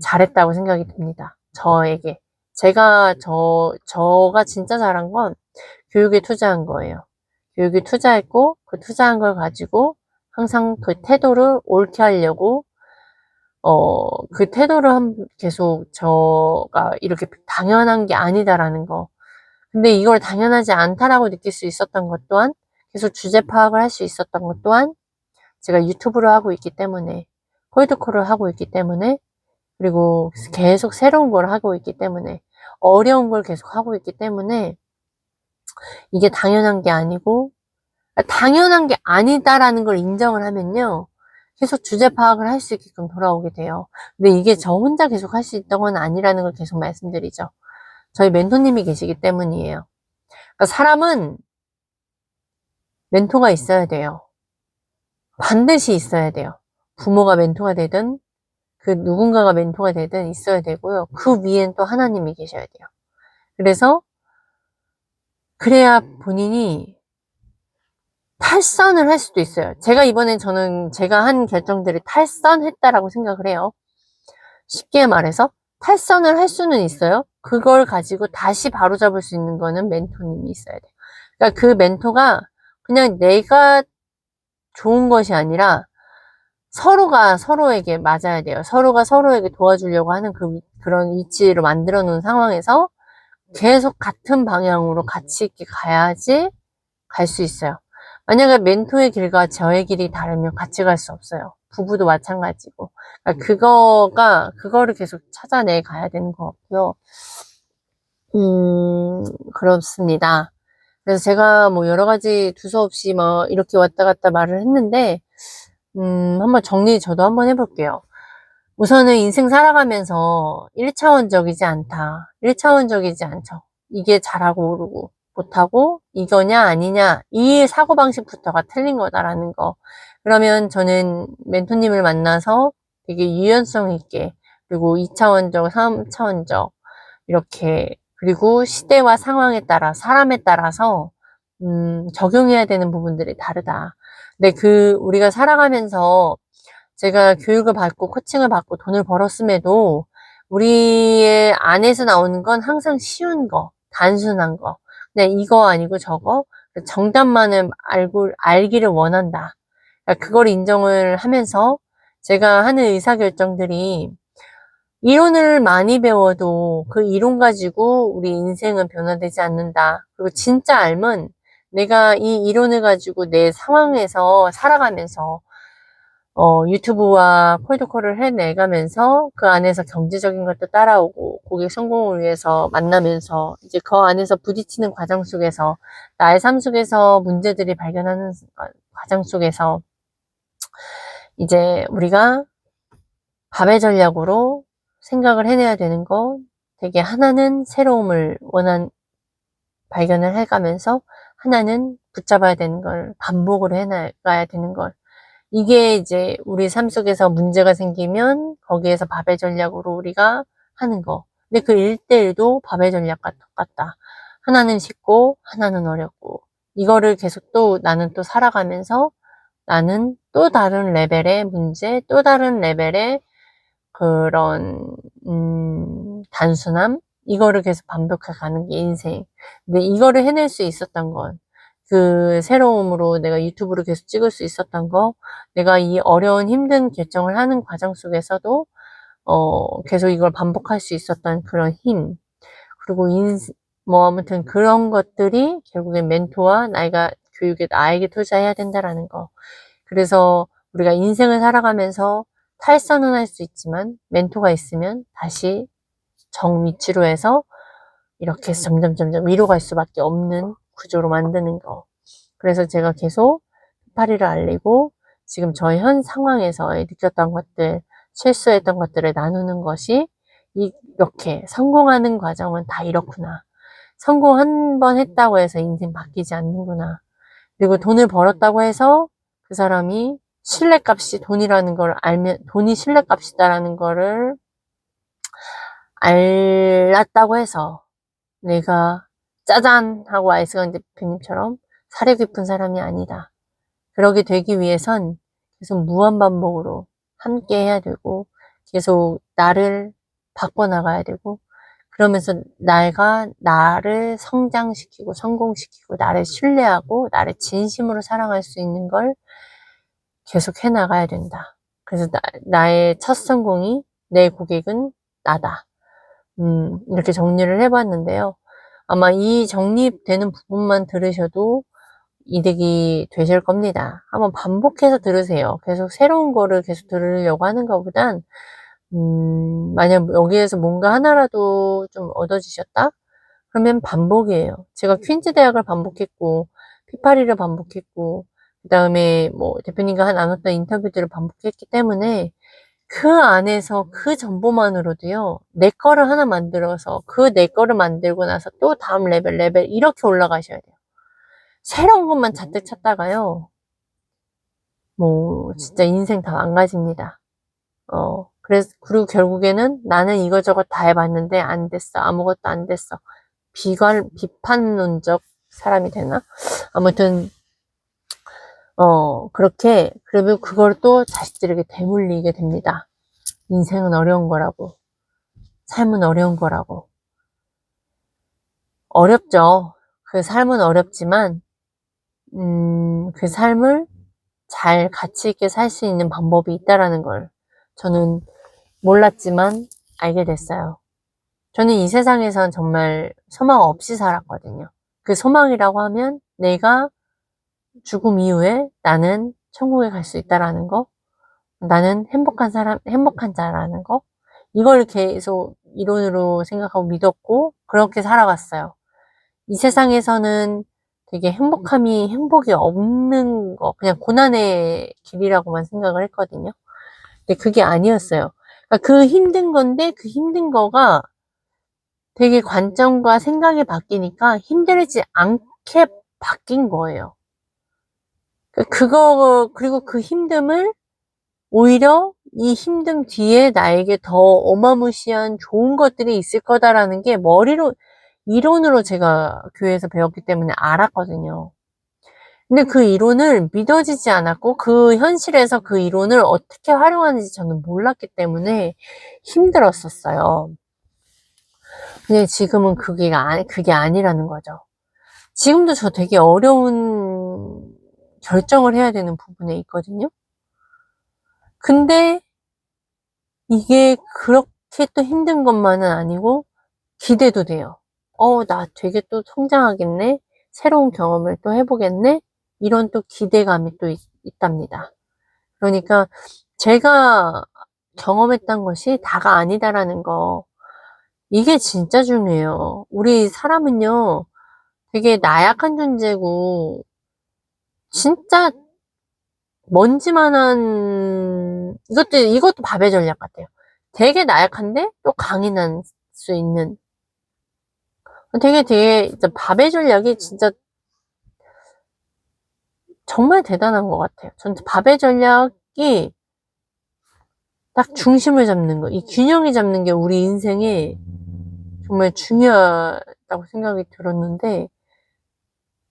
Speaker 1: 잘했다고 생각이 듭니다. 저에게. 저가 진짜 잘한 건 교육에 투자한 거예요. 교육에 투자했고, 그 투자한 걸 가지고 항상 그 태도를 옳게 하려고 그 태도를 계속 저가 이렇게 당연한 게 아니다라는 거. 근데 이걸 당연하지 않다라고 느낄 수 있었던 것 또한 계속 주제 파악을 할 수 있었던 것 또한 제가 유튜브를 하고 있기 때문에 콜드콜을 하고 있기 때문에 그리고 계속 새로운 걸 하고 있기 때문에 어려운 걸 계속 하고 있기 때문에 이게 당연한 게 아니고 당연한 게 아니다라는 걸 인정을 하면요. 계속 주제 파악을 할 수 있게끔 돌아오게 돼요. 근데 이게 저 혼자 계속 할 수 있던 건 아니라는 걸 계속 말씀드리죠. 저희 멘토님이 계시기 때문이에요. 그러니까 사람은 멘토가 있어야 돼요. 반드시 있어야 돼요. 부모가 멘토가 되든 그 누군가가 멘토가 되든 있어야 되고요. 그 위엔 또 하나님이 계셔야 돼요. 그래서 그래야 본인이 탈선을 할 수도 있어요. 제가 이번엔 저는 제가 한 결정들이 탈선했다라고 생각을 해요. 쉽게 말해서 탈선을 할 수는 있어요. 그걸 가지고 다시 바로잡을 수 있는 거는 멘토님이 있어야 돼요. 그러니까 그 멘토가 그냥 내가 좋은 것이 아니라 서로가 서로에게 맞아야 돼요. 서로가 서로에게 도와주려고 하는 그런 위치로 만들어 놓은 상황에서 계속 같은 방향으로 같이 있게 가야지 갈 수 있어요. 만약에 멘토의 길과 저의 길이 다르면 같이 갈 수 없어요. 부부도 마찬가지고. 그러니까 그거를 계속 찾아내 가야 되는 것 같고요. 그렇습니다. 그래서 제가 뭐 여러 가지 두서없이 뭐 이렇게 왔다 갔다 말을 했는데, 한번 정리 저도 한번 해볼게요. 우선은 인생 살아가면서 1차원적이지 않다. 1차원적이지 않죠. 이게 잘하고 오르고 못하고 이거냐 아니냐 이 사고방식부터가 틀린 거다라는 거. 그러면 저는 멘토님을 만나서 되게 유연성 있게 그리고 2차원적, 3차원적 이렇게 그리고 시대와 상황에 따라 사람에 따라서 적용해야 되는 부분들이 다르다. 근데 우리가 살아가면서 제가 교육을 받고 코칭을 받고 돈을 벌었음에도 우리의 안에서 나오는 건 항상 쉬운 거, 단순한 거. 그냥 이거 아니고 저거. 정답만을 알기를 원한다. 그러니까 그걸 인정을 하면서 제가 하는 의사결정들이 이론을 많이 배워도 그 이론 가지고 우리 인생은 변화되지 않는다. 그리고 진짜 알면 내가 이 이론을 가지고 내 상황에서 살아가면서 유튜브와 콜드콜을 해내가면서 그 안에서 경제적인 것도 따라오고 고객 성공을 위해서 만나면서 이제 그 안에서 부딪히는 과정 속에서 나의 삶 속에서 문제들이 발견하는 과정 속에서 이제 우리가 밥의 전략으로 생각을 해내야 되는 거 되게 하나는 새로움을 발견을 해가면서 하나는 붙잡아야 되는 걸 반복을 해나가야 되는 걸 이게 이제 우리 삶 속에서 문제가 생기면 거기에서 밥의 전략으로 우리가 하는 거. 근데 그 1대1도 밥의 전략과 똑같다. 하나는 쉽고 하나는 어렵고 이거를 계속 또 나는 또 살아가면서 나는 또 다른 레벨의 문제, 또 다른 레벨의 그런 단순함 이거를 계속 반복해 가는 게 인생. 근데 이거를 해낼 수 있었던 건 그 새로움으로 내가 유튜브를 계속 찍을 수 있었던 거, 내가 이 어려운 힘든 결정을 하는 과정 속에서도 계속 이걸 반복할 수 있었던 그런 힘, 그리고 뭐 아무튼 그런 것들이 결국엔 멘토와 나이가 교육에 나에게 투자해야 된다라는 거. 그래서 우리가 인생을 살아가면서 탈선은 할 수 있지만 멘토가 있으면 다시 정 위치로 해서 이렇게 해서 점점 위로 갈 수밖에 없는 구조로 만드는 거. 그래서 제가 계속 파리를 알리고 지금 저의 현 상황에서 느꼈던 것들, 실수했던 것들을 나누는 것이 이렇게 성공하는 과정은 다 이렇구나. 성공 한 번 했다고 해서 인생 바뀌지 않는구나. 그리고 돈을 벌었다고 해서 그 사람이 신뢰값이 돈이라는 걸 알면, 돈이 신뢰값이다라는 거를 알았다고 해서 내가 짜잔 하고 아이스강 대표님처럼 사려 깊은 사람이 아니다. 그러게 되기 위해선 계속 무한반복으로 함께 해야 되고 계속 나를 바꿔나가야 되고 그러면서 나를 성장시키고 성공시키고 나를 신뢰하고 나를 진심으로 사랑할 수 있는 걸 계속 해나가야 된다. 그래서 나의 첫 성공이 내 고객은 나다. 이렇게 정리를 해봤는데요. 아마 이 정립되는 부분만 들으셔도 이득이 되실 겁니다. 한번 반복해서 들으세요. 계속 새로운 거를 계속 들으려고 하는 것보단 만약 여기에서 뭔가 하나라도 좀 얻어지셨다? 그러면 반복이에요. 제가 퀸즈 대학을 반복했고 피파리를 반복했고 그 다음에 뭐 대표님과 나눴던 인터뷰들을 반복했기 때문에 그 안에서 그 정보만으로도요, 내 거를 하나 만들어서 그 내 거를 만들고 나서 또 다음 레벨 이렇게 올라가셔야 돼요. 새로운 것만 잔뜩 찾다가요, 뭐, 진짜 인생 다 망가집니다. 그리고 결국에는 나는 이거저것 다 해봤는데 안 됐어. 아무것도 안 됐어. 비판론적 사람이 되나? 아무튼, 그러면 그걸 또 자식들에게 되물리게 됩니다. 인생은 어려운 거라고. 삶은 어려운 거라고. 어렵죠. 그 삶은 어렵지만, 그 삶을 잘 가치 있게 살 수 있는 방법이 있다라는 걸 저는 몰랐지만 알게 됐어요. 저는 이 세상에선 정말 소망 없이 살았거든요. 그 소망이라고 하면 내가 죽음 이후에 나는 천국에 갈 수 있다라는 거, 나는 행복한 자라는 거, 이걸 계속 이론으로 생각하고 믿었고, 그렇게 살아갔어요. 이 세상에서는 되게 행복이 없는 거, 그냥 고난의 길이라고만 생각을 했거든요. 근데 그게 아니었어요. 그러니까 그 힘든 건데, 그 힘든 거가 되게 관점과 생각이 바뀌니까 힘들지 않게 바뀐 거예요. 그리고 그 힘듦을 오히려 이 힘듦 뒤에 나에게 더 어마무시한 좋은 것들이 있을 거다라는 게 이론으로 제가 교회에서 배웠기 때문에 알았거든요. 근데 그 이론을 믿어지지 않았고, 그 현실에서 그 이론을 어떻게 활용하는지 저는 몰랐기 때문에 힘들었었어요. 근데 지금은 그게 아니라는 거죠. 지금도 저 되게 어려운 결정을 해야 되는 부분에 있거든요. 근데 이게 그렇게 또 힘든 것만은 아니고 기대도 돼요. 나 되게 또 성장하겠네? 새로운 경험을 또 해보겠네? 이런 또 기대감이 또 있답니다. 그러니까 제가 경험했던 것이 다가 아니다라는 거, 이게 진짜 중요해요. 우리 사람은요, 되게 나약한 존재고, 진짜 이것도 밥의 전략 같아요. 되게 나약한데 또 강인할 수 있는. 진짜 밥의 전략이 진짜 정말 대단한 것 같아요. 전 밥의 전략이 딱 중심을 잡는 거, 이 균형이 잡는 게 우리 인생에 정말 중요하다고 생각이 들었는데,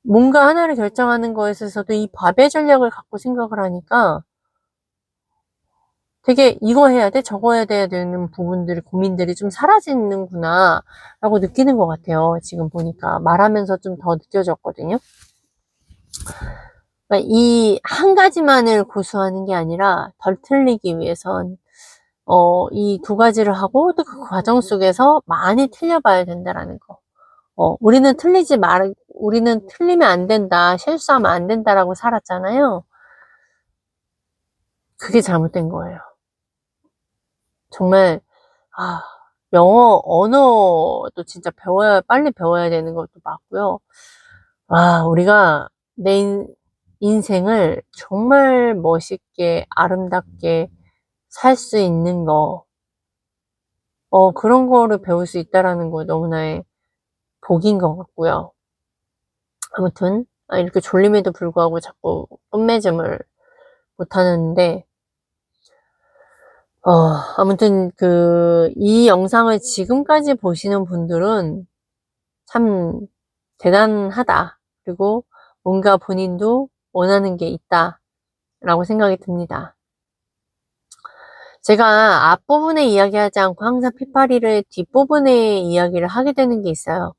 Speaker 1: 뭔가 하나를 결정하는 거에 있어서도 이 밥의 전략을 갖고 생각을 하니까 되게 이거 해야 돼, 저거 해야 되는 고민들이 좀 사라지는구나, 라고 느끼는 것 같아요. 지금 보니까. 말하면서 좀 더 느껴졌거든요. 그러니까 이 한 가지만을 고수하는 게 아니라 덜 틀리기 위해선, 이 두 가지를 하고 또 그 과정 속에서 많이 틀려봐야 된다라는 거. 우리는 틀리면 안 된다, 실수하면 안 된다라고 살았잖아요. 그게 잘못된 거예요. 정말, 아, 언어도 진짜 빨리 배워야 되는 것도 맞고요. 우리가 인생을 정말 멋있게, 아름답게 살 수 있는 거, 그런 거를 배울 수 있다라는 거 너무나의 복인 것 같고요. 아무튼, 이렇게 졸림에도 불구하고 자꾸 끝맺음을 못하는데, 아무튼 이 영상을 지금까지 보시는 분들은 참 대단하다. 그리고 뭔가 본인도 원하는 게 있다. 라고 생각이 듭니다. 제가 앞부분에 이야기하지 않고 항상 피파리를 뒷부분에 이야기를 하게 되는 게 있어요.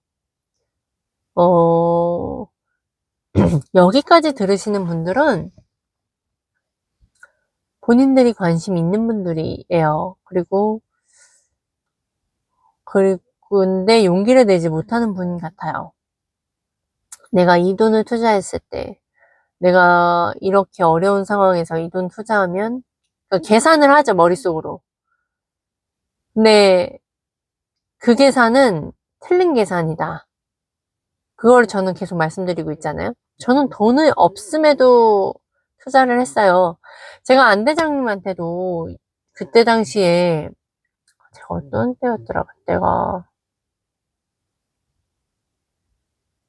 Speaker 1: 여기까지 들으시는 분들은 본인들이 관심 있는 분들이에요. 근데 용기를 내지 못하는 분 같아요. 내가 이 돈을 투자했을 때, 내가 이렇게 어려운 상황에서 이 돈 투자하면, 그러니까 계산을 하죠, 머릿속으로. 근데 그 계산은 틀린 계산이다. 그걸 저는 계속 말씀드리고 있잖아요. 저는 돈이 없음에도 투자를 했어요. 제가 안 대장님한테도 그때 당시에, 제가 어떤 때였더라,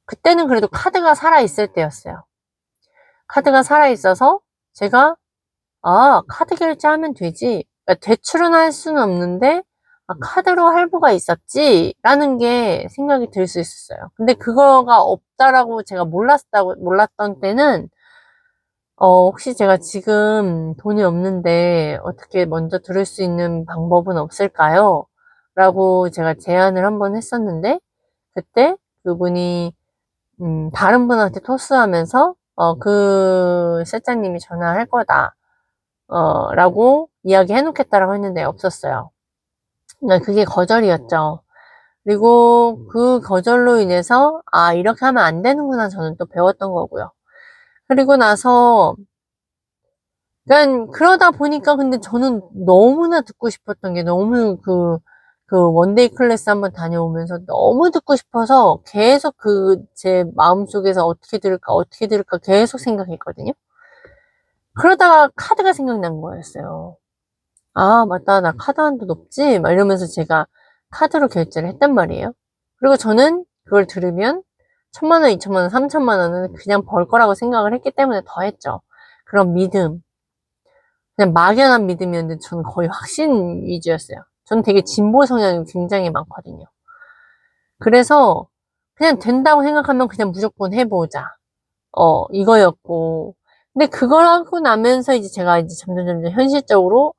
Speaker 1: 그때는 그래도 카드가 살아있을 때였어요. 카드가 살아있어서 제가, 카드 결제하면 되지. 그러니까 대출은 할 수는 없는데, 카드로 할부가 있었지? 라는 게 생각이 들 수 있었어요. 근데 그거가 없다라고 제가 몰랐던 때는, 혹시 제가 지금 돈이 없는데 어떻게 먼저 들을 수 있는 방법은 없을까요? 라고 제가 제안을 한번 했었는데, 그때 그분이, 다른 분한테 토스하면서, 그 세자님이 전화할 거다. 라고 이야기 해놓겠다라고 했는데 없었어요. 그러니까 그게 거절이었죠. 그리고 그 거절로 인해서, 이렇게 하면 안 되는구나 저는 또 배웠던 거고요. 그리고 나서, 그러다 보니까 근데 저는 너무나 듣고 싶었던 게 너무 그 원데이 클래스 한번 다녀오면서 너무 듣고 싶어서 계속 제 마음속에서 어떻게 들을까 계속 생각했거든요. 그러다가 카드가 생각난 거였어요. 아, 맞다. 나 카드 한도 없지? 막 이러면서 제가 카드로 결제를 했단 말이에요. 그리고 저는 그걸 들으면 1,000만 원, 2,000만 원, 3,000만 원은 그냥 벌 거라고 생각을 했기 때문에 더 했죠. 그런 믿음. 그냥 막연한 믿음이었는데 저는 거의 확신 위주였어요. 저는 되게 진보 성향이 굉장히 많거든요. 그래서 그냥 된다고 생각하면 그냥 무조건 해보자. 이거였고. 근데 그걸 하고 나면서 이제 제가 이제 점점 현실적으로,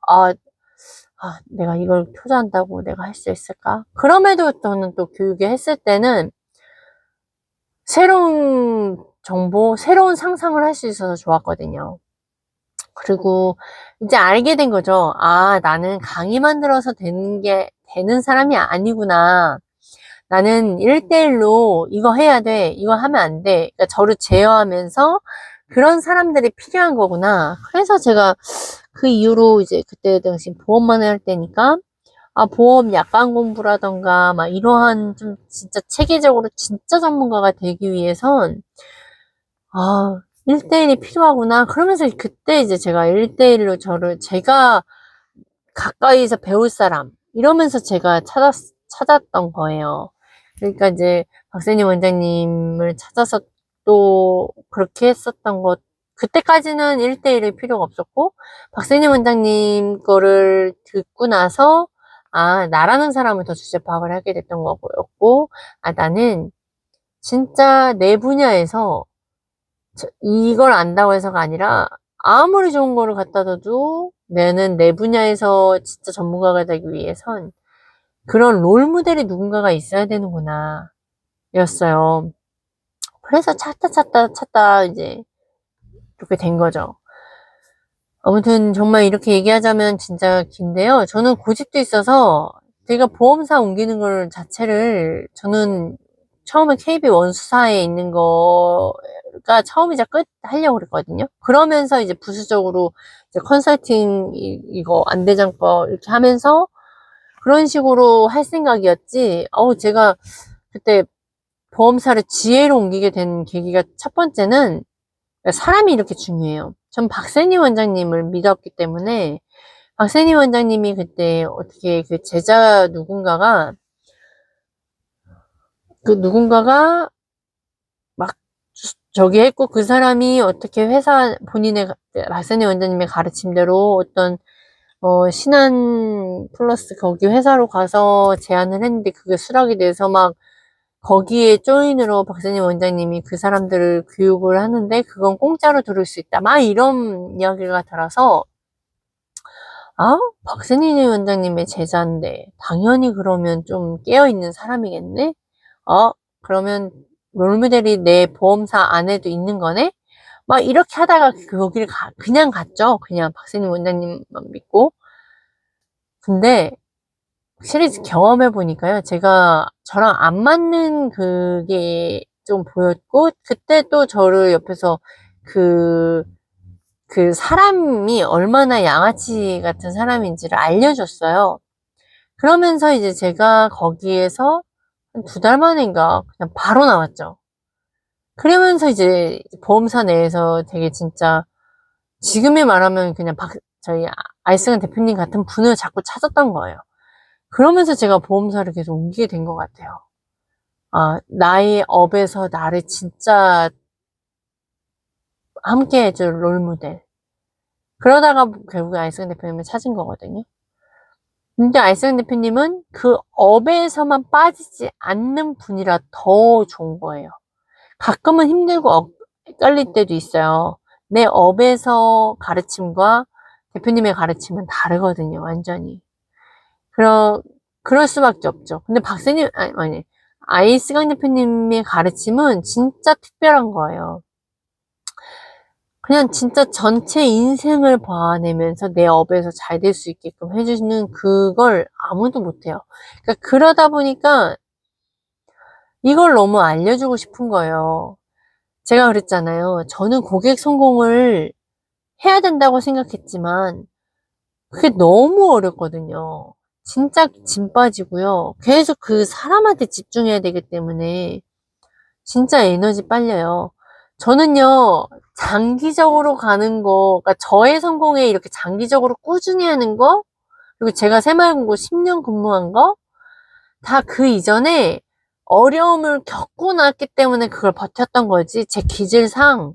Speaker 1: 내가 이걸 투자한다고 내가 할 수 있을까? 그럼에도 저는 또 교육에 했을 때는 새로운 정보, 새로운 상상을 할 수 있어서 좋았거든요. 그리고 이제 알게 된 거죠. 아, 나는 강의만 들어서 되는 사람이 아니구나. 나는 1대1로 이거 해야 돼, 이거 하면 안 돼. 그러니까 저를 제어하면서 그런 사람들이 필요한 거구나. 그래서 제가 그 이후로 이제 그때 당시 보험만 할 때니까, 보험 약관 공부라던가, 막 이러한 좀 진짜 체계적으로 진짜 전문가가 되기 위해선, 1대1이 필요하구나. 그러면서 그때 이제 제가 1대1로 제가 가까이서 배울 사람, 이러면서 제가 찾았던 거예요. 그러니까 이제 박세니 원장님을 찾아서 또 그렇게 했었던 것, 그때까지는 1대1이 필요가 없었고, 박세니 원장님 거를 듣고 나서, 나라는 사람을 더 주제 파악을 하게 됐던 거였고, 나는 진짜 내 분야에서 이걸 안다고 해서가 아니라, 아무리 좋은 거를 갖다 줘도 나는 내 분야에서 진짜 전문가가 되기 위해선 그런 롤 모델이 누군가가 있어야 되는구나 였어요. 그래서 찾다 이제 이렇게 된 거죠. 아무튼 정말 이렇게 얘기하자면 진짜 긴데요. 저는 고집도 있어서 제가 보험사 옮기는 걸 자체를 저는 처음에 KB 원수사에 있는 거가 처음이자 끝 하려고 그랬거든요. 그러면서 이제 부수적으로 이제 컨설팅 이거 안대장 거 이렇게 하면서 그런 식으로 할 생각이었지. 제가 그때 보험사를 지혜로 옮기게 된 계기가 첫 번째는 사람이 이렇게 중요해요. 전 박세니 원장님을 믿었기 때문에 박세니 원장님이 그때 어떻게 그 제자 누군가가 막 저기 했고 그 사람이 어떻게 박세니 원장님의 가르침대로 어떤 신한 플러스 거기 회사로 가서 제안을 했는데 그게 수락이 돼서 막 거기에 조인으로 박세니 원장님이 그 사람들을 교육을 하는데 그건 공짜로 들을 수 있다. 막 이런 이야기가 들어서 박세니 원장님의 제자인데 당연히 그러면 좀 깨어있는 사람이겠네? 그러면 롤모델이 내 보험사 안에도 있는 거네? 막 이렇게 하다가 거기를 그냥 갔죠. 그냥 박세니 원장님만 믿고. 근데 확실히 경험해 보니까요. 제가 저랑 안 맞는 그게 좀 보였고, 그때 또 저를 옆에서 그, 그 사람이 얼마나 양아치 같은 사람인지를 알려줬어요. 그러면서 이제 제가 거기에서 한 2달 만인가 그냥 바로 나왔죠. 그러면서 이제 보험사 내에서 되게 진짜 지금에 말하면 그냥 저희 아이스간 대표님 같은 분을 자꾸 찾았던 거예요. 그러면서 제가 보험사를 계속 옮기게 된 것 같아요. 나의 업에서 나를 진짜 함께 해줄 롤모델. 그러다가 결국에 아이스간 대표님을 찾은 거거든요. 근데 아이스간 대표님은 그 업에서만 빠지지 않는 분이라 더 좋은 거예요. 가끔은 힘들고 헷갈릴 때도 있어요. 내 업에서 가르침과 대표님의 가르침은 다르거든요, 완전히. 그럴 수밖에 없죠. 근데 아이스강 대표님의 가르침은 진짜 특별한 거예요. 그냥 진짜 전체 인생을 봐내면서 내 업에서 잘 될 수 있게끔 해주시는 그걸 아무도 못해요. 그러다 보니까 이걸 너무 알려주고 싶은 거예요. 제가 그랬잖아요. 저는 고객 성공을 해야 된다고 생각했지만 그게 너무 어렵거든요. 진짜 짐 빠지고요. 계속 그 사람한테 집중해야 되기 때문에 진짜 에너지 빨려요. 저는요, 장기적으로 가는 거, 그러니까 저의 성공에 이렇게 장기적으로 꾸준히 하는 거, 그리고 제가 새마을금고 10년 근무한 거, 다 그 이전에 어려움을 겪고 났기 때문에 그걸 버텼던 거지. 제 기질상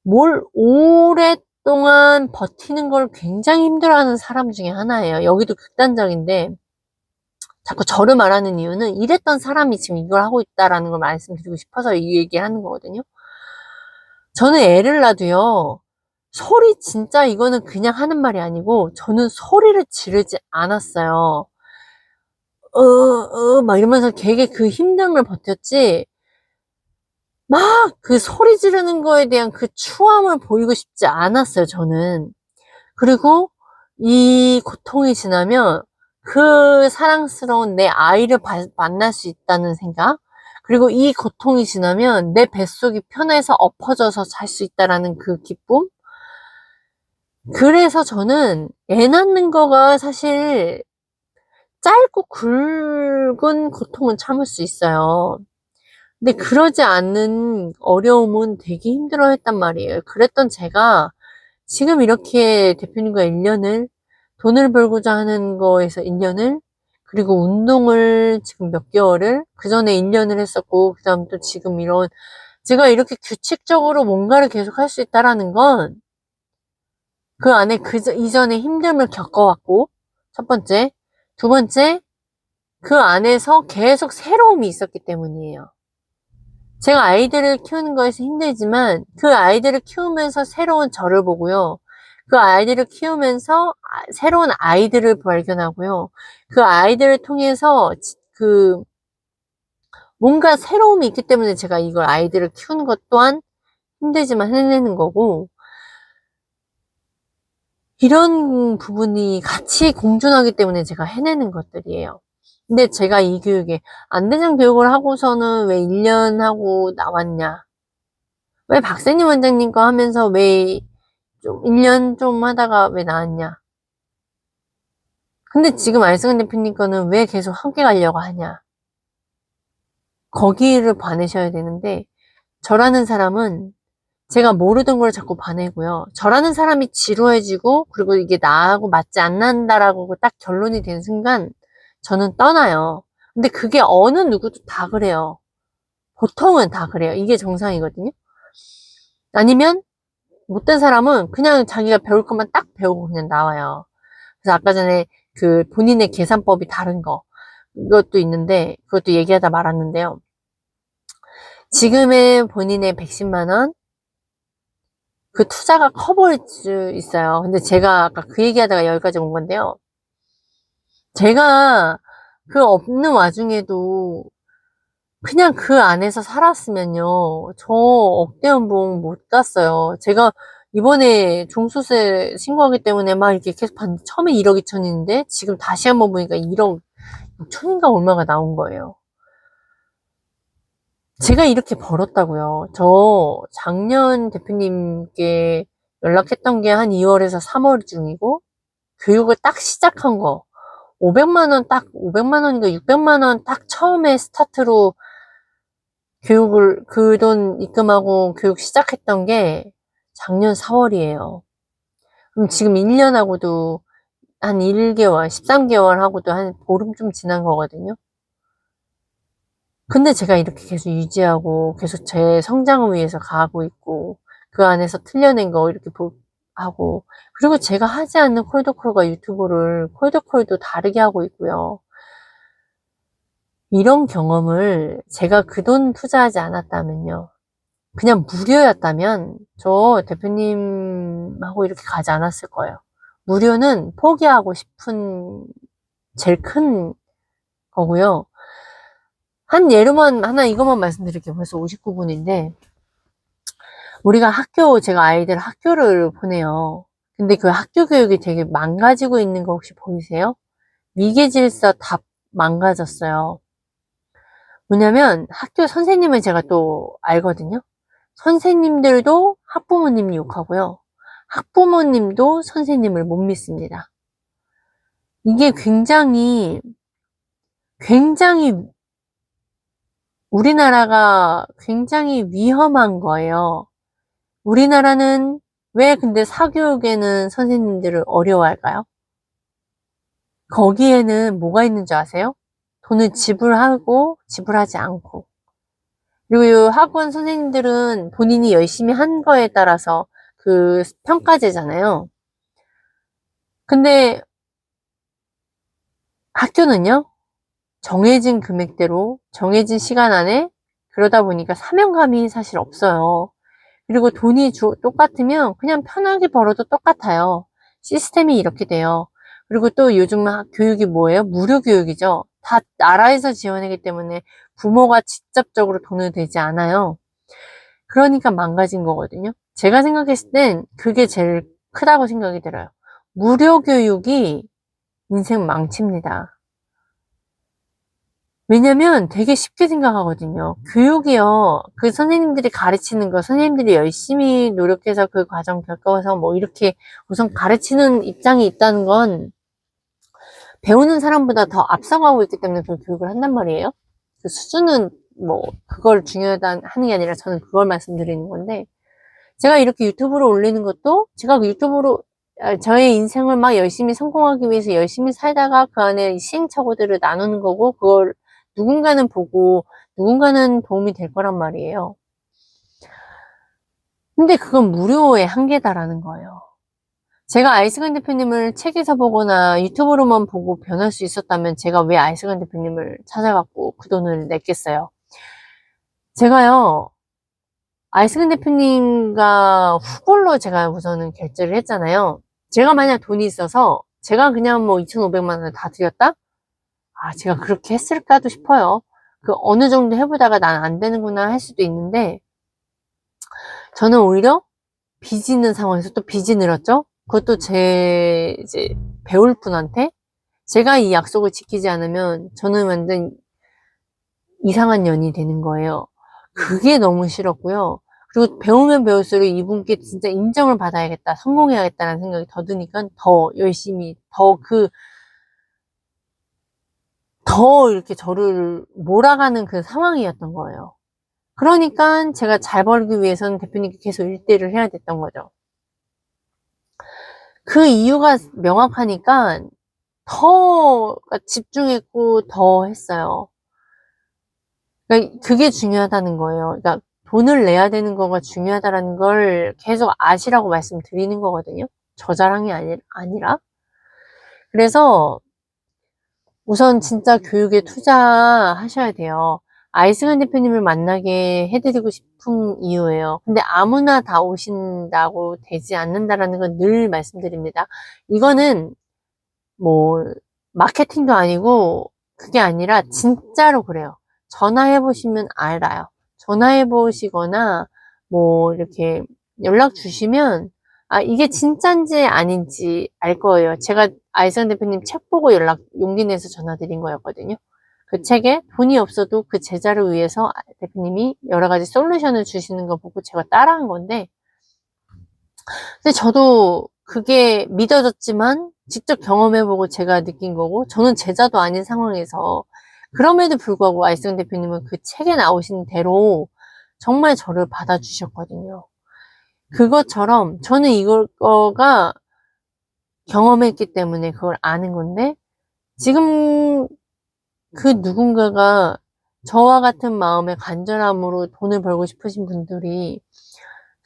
Speaker 1: 뭘 오랫동안 버티는 걸 굉장히 힘들어하는 사람 중에 하나예요. 여기도 극단적인데, 자꾸 저를 말하는 이유는 이랬던 사람이 지금 이걸 하고 있다라는 걸 말씀드리고 싶어서 이 얘기를 하는 거거든요. 저는 애를 낳아도요, 소리 진짜 이거는 그냥 하는 말이 아니고, 저는 소리를 지르지 않았어요. 막 이러면서 되게 그 힘든 걸 버텼지, 막 그 소리 지르는 거에 대한 그 추함을 보이고 싶지 않았어요, 저는. 그리고 이 고통이 지나면 그 사랑스러운 내 아이를 만날 수 있다는 생각, 그리고 이 고통이 지나면 내 뱃속이 편해서 엎어져서 잘 수 있다라는 그 기쁨. 그래서 저는 애 낳는 거가 사실 짧고 굵은 고통은 참을 수 있어요. 근데 그러지 않는 어려움은 되게 힘들어 했단 말이에요. 그랬던 제가 지금 이렇게 대표님과 1년을 돈을 벌고자 하는 거에서 1년을, 그리고 운동을 지금 몇 개월을, 그 전에 1년을 했었고, 그 다음 또 지금 이런, 제가 이렇게 규칙적으로 뭔가를 계속 할 수 있다라는 건 그 안에 이전에 힘듦을 겪어왔고, 첫 번째. 두 번째, 그 안에서 계속 새로움이 있었기 때문이에요. 제가 아이들을 키우는 거에서 힘들지만 그 아이들을 키우면서 새로운 저를 보고요. 그 아이들을 키우면서 새로운 아이들을 발견하고요. 그 아이들을 통해서 그 뭔가 새로움이 있기 때문에 제가 이걸 아이들을 키우는 것 또한 힘들지만 해내는 거고, 이런 부분이 같이 공존하기 때문에 제가 해내는 것들이에요. 근데 제가 이 교육에 안대장 교육을 하고서는 왜 1년 하고 나왔냐? 왜 박세님 원장님 거 하면서 왜 좀 1년 좀 하다가 왜 나왔냐? 근데 지금 알승은 대표님 거는 왜 계속 함께 가려고 하냐? 거기를 봐내셔야 되는데, 저라는 사람은 제가 모르던 걸 자꾸 봐내고요. 저라는 사람이 지루해지고, 그리고 이게 나하고 맞지 않는다라고 딱 결론이 된 순간 저는 떠나요. 근데 그게 어느 누구도 다 그래요. 보통은 다 그래요. 이게 정상이거든요. 아니면 못된 사람은 그냥 자기가 배울 것만 딱 배우고 그냥 나와요. 그래서 아까 전에 그 본인의 계산법이 다른 거, 이것도 있는데, 그것도 얘기하다 말았는데요. 지금의 본인의 110만 원, 그 투자가 커 보일 수 있어요. 근데 제가 아까 그 얘기하다가 여기까지 온 건데요. 제가 그 없는 와중에도 그냥 그 안에서 살았으면요, 저 억대 연봉 못 갔어요. 제가 이번에 종소세 신고하기 때문에 막 이렇게 계속 봤는데, 처음에 1억 2천인데, 지금 다시 한번 보니까 1억 6천인가 얼마가 나온 거예요. 제가 이렇게 벌었다고요. 저 작년 대표님께 연락했던 게 한 2월에서 3월 중이고, 교육을 딱 시작한 거, 500만 원 딱, 500만 원인가 600만 원 딱 처음에 스타트로 교육을, 그 돈 입금하고 교육 시작했던 게 작년 4월이에요. 그럼 지금 1년하고도 한 1개월, 13개월 하고도 한 보름 좀 지난 거거든요. 근데 제가 이렇게 계속 유지하고 계속 제 성장을 위해서 가고 있고, 그 안에서 틀려낸 거 이렇게 하고, 그리고 제가 하지 않는 콜드콜과 유튜브를 콜드콜도 다르게 하고 있고요. 이런 경험을 제가 그 돈 투자하지 않았다면요, 그냥 무료였다면 저 대표님하고 이렇게 가지 않았을 거예요. 무료는 포기하고 싶은 제일 큰 거고요. 한 예로만 하나, 이것만 말씀드릴게요. 벌써 59분인데, 우리가 제가 아이들 학교를 보내요. 근데 그 학교 교육이 되게 망가지고 있는 거 혹시 보이세요? 위계질서 다 망가졌어요. 뭐냐면 학교 선생님을 제가 또 알거든요. 선생님들도 학부모님 욕하고요. 학부모님도 선생님을 못 믿습니다. 이게 굉장히 우리나라가 굉장히 위험한 거예요. 우리나라는 왜 근데 사교육에는 선생님들을 어려워할까요? 거기에는 뭐가 있는 줄 아세요? 돈을 지불하고 지불하지 않고, 그리고 이 학원 선생님들은 본인이 열심히 한 거에 따라서 그 평가제잖아요. 근데 학교는요, 정해진 금액대로 정해진 시간 안에, 그러다 보니까 사명감이 사실 없어요. 그리고 돈이 똑같으면 그냥 편하게 벌어도 똑같아요. 시스템이 이렇게 돼요. 그리고 또 요즘 교육이 뭐예요? 무료 교육이죠. 다 나라에서 지원하기 때문에 부모가 직접적으로 돈을 대지 않아요. 그러니까 망가진 거거든요. 제가 생각했을 땐 그게 제일 크다고 생각이 들어요. 무료 교육이 인생 망칩니다. 왜냐면 되게 쉽게 생각하거든요. 교육이요, 그 선생님들이 가르치는 거, 선생님들이 열심히 노력해서 그 과정 겪어서 뭐 이렇게 우선 가르치는 입장이 있다는 건 배우는 사람보다 더 앞서가고 있기 때문에 그 교육을 한단 말이에요. 그 수준은 뭐 그걸 중요하다 하는 게 아니라 저는 그걸 말씀드리는 건데, 제가 이렇게 유튜브로 올리는 것도 제가 그 유튜브로 저의 인생을 막 열심히 성공하기 위해서 열심히 살다가 그 안에 시행착오들을 나누는 거고, 그걸 누군가는 보고 누군가는 도움이 될 거란 말이에요. 근데 그건 무료의 한계다라는 거예요. 제가 아이스간 대표님을 책에서 보거나 유튜브로만 보고 변할 수 있었다면 제가 왜 아이스간 대표님을 찾아갖고 그 돈을 냈겠어요. 제가요, 아이스간 대표님과 후보로 제가 우선은 결제를 했잖아요. 제가 만약 돈이 있어서 제가 그냥 뭐 2,500만 원을 다 드렸다? 아, 제가 그렇게 했을까도 싶어요. 그 어느 정도 해보다가 난 안 되는구나 할 수도 있는데, 저는 오히려 빚이 있는 상황에서 또 빚이 늘었죠? 그것도 이제 배울 분한테 제가 이 약속을 지키지 않으면 저는 완전 이상한 년이 되는 거예요. 그게 너무 싫었고요. 그리고 배우면 배울수록 이분께 진짜 인정을 받아야겠다, 성공해야겠다는 생각이 더 드니까 더 열심히, 더 이렇게 저를 몰아가는 그 상황이었던 거예요. 그러니까 제가 잘 벌기 위해서는 대표님께 계속 일대를 해야 됐던 거죠. 그 이유가 명확하니까 더 집중했고 더 했어요. 그러니까 그게 중요하다는 거예요. 그러니까 돈을 내야 되는 거가 중요하다는 걸 계속 아시라고 말씀드리는 거거든요. 저 자랑이 아니라. 그래서 우선 진짜 교육에 투자하셔야 돼요. 아이스간 대표님을 만나게 해드리고 싶은 이유예요. 근데 아무나 다 오신다고 되지 않는다라는 건 늘 말씀드립니다. 이거는 뭐 마케팅도 아니고 그게 아니라 진짜로 그래요. 전화해 보시면 알아요. 전화해 보시거나 뭐 이렇게 연락 주시면 아, 이게 진짠지 아닌지 알 거예요. 제가 아이선 대표님 책 보고 용기 내서 전화 드린 거였거든요. 그 책에 돈이 없어도 그 제자를 위해서 대표님이 여러 가지 솔루션을 주시는 거 보고 제가 따라한 건데, 근데 저도 그게 믿어졌지만 직접 경험해보고 제가 느낀 거고, 저는 제자도 아닌 상황에서 그럼에도 불구하고 아이승 대표님은 그 책에 나오신 대로 정말 저를 받아주셨거든요. 그것처럼 저는 이거가 경험했기 때문에 그걸 아는 건데, 지금 그 누군가가 저와 같은 마음의 간절함으로 돈을 벌고 싶으신 분들이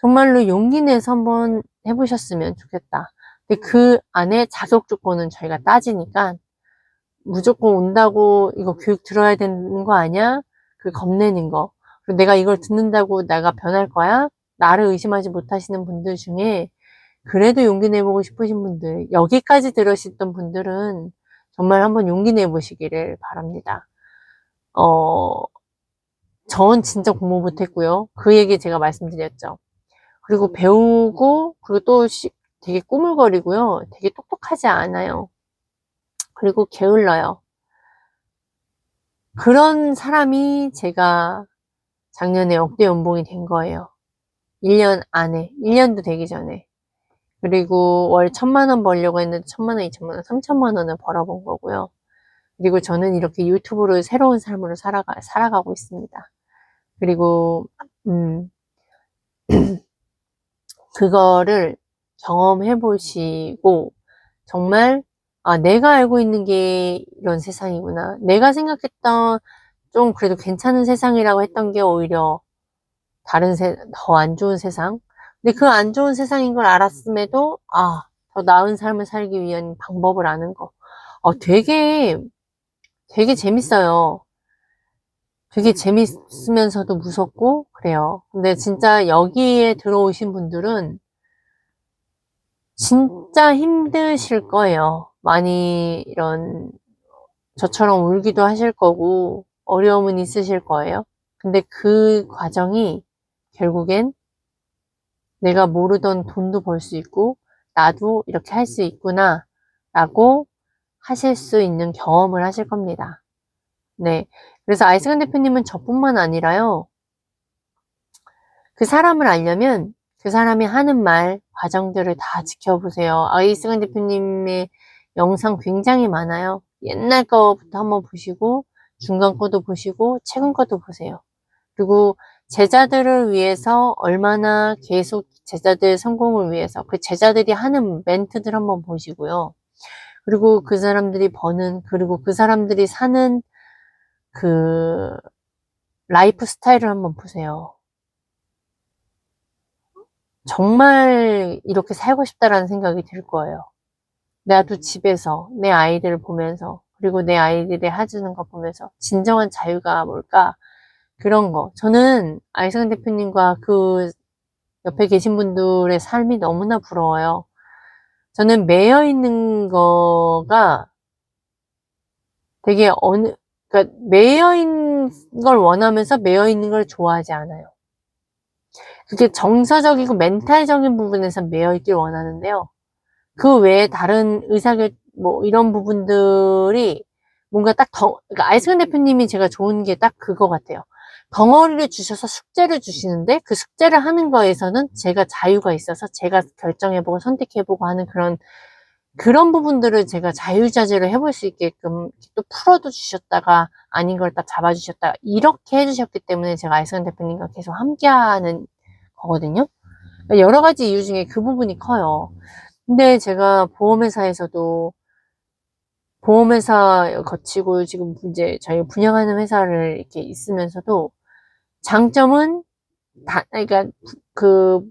Speaker 1: 정말로 용기 내서 한번 해보셨으면 좋겠다. 근데 그 안에 자격 조건은 저희가 따지니까 무조건 온다고 이거 교육 들어야 되는 거 아니야? 그 겁내는 거. 그리고 내가 이걸 듣는다고 내가 변할 거야? 나를 의심하지 못하시는 분들 중에 그래도 용기 내보고 싶으신 분들, 여기까지 들으셨던 분들은 정말 한번 용기 내보시기를 바랍니다. 어, 전 진짜 공부 못했고요. 그 얘기 제가 말씀드렸죠. 그리고 배우고, 그리고 또 되게 꾸물거리고요. 되게 똑똑하지 않아요. 그리고 게을러요. 그런 사람이 제가 작년에 억대 연봉이 된 거예요. 1년 안에, 1년도 되기 전에. 그리고 월 1,000만 원 벌려고 했는데 1,000만 원, 2,000만 원, 3,000만 원을 벌어본 거고요. 그리고 저는 이렇게 유튜브로 새로운 삶으로 살아가고 있습니다. 그리고, 그거를 경험해 보시고, 정말, 아, 내가 알고 있는 게 이런 세상이구나. 내가 생각했던 좀 그래도 괜찮은 세상이라고 했던 게 오히려 더 안 좋은 세상. 근데 그 안 좋은 세상인 걸 알았음에도, 아, 더 나은 삶을 살기 위한 방법을 아는 거. 되게 재밌어요. 되게 재밌으면서도 무섭고, 그래요. 근데 진짜 여기에 들어오신 분들은 진짜 힘드실 거예요. 많이 저처럼 울기도 하실 거고, 어려움은 있으실 거예요. 근데 그 과정이 결국엔 내가 모르던 돈도 벌 수 있고, 나도 이렇게 할 수 있구나, 라고 하실 수 있는 경험을 하실 겁니다. 네. 그래서 아이스간 대표님은 저뿐만 아니라요, 그 사람을 알려면 그 사람이 하는 말, 과정들을 다 지켜보세요. 아이스간 대표님의 영상 굉장히 많아요. 옛날 거부터 한번 보시고, 중간 거도 보시고, 최근 거도 보세요. 그리고 제자들을 위해서 얼마나 계속 제자들 성공을 위해서 그 제자들이 하는 멘트들 한번 보시고요. 그리고 그 사람들이 그리고 그 사람들이 사는 그 라이프 스타일을 한번 보세요. 정말 이렇게 살고 싶다라는 생각이 들 거예요. 나도 집에서 내 아이들을 보면서, 그리고 내 아이들이 해주는 거 보면서 진정한 자유가 뭘까? 그런 거. 저는 아이승 대표님과 그 옆에 계신 분들의 삶이 너무나 부러워요. 저는 매여 있는 거가 되게 그러니까 매여 있는 걸 원하면서 매여 있는 걸 좋아하지 않아요. 그게 정서적이고 멘탈적인 부분에서 매여 있길 원하는데요. 그 외에 다른 뭐 이런 부분들이 뭔가 그러니까 아이스간 대표님이 제가 좋은 게 딱 그거 같아요. 덩어리를 주셔서 숙제를 주시는데 그 숙제를 하는 거에서는 제가 자유가 있어서 제가 결정해보고 선택해보고 하는 그런 부분들을 제가 자유자재로 해볼 수 있게끔 또 풀어도 주셨다가 아닌 걸 딱 잡아주셨다가 이렇게 해주셨기 때문에 제가 아이스간 대표님과 계속 함께하는 거거든요. 여러 가지 이유 중에 그 부분이 커요. 근데 제가 보험회사 거치고 지금 이제 저희 분양하는 회사를 이렇게 있으면서도 장점은 그러니까 그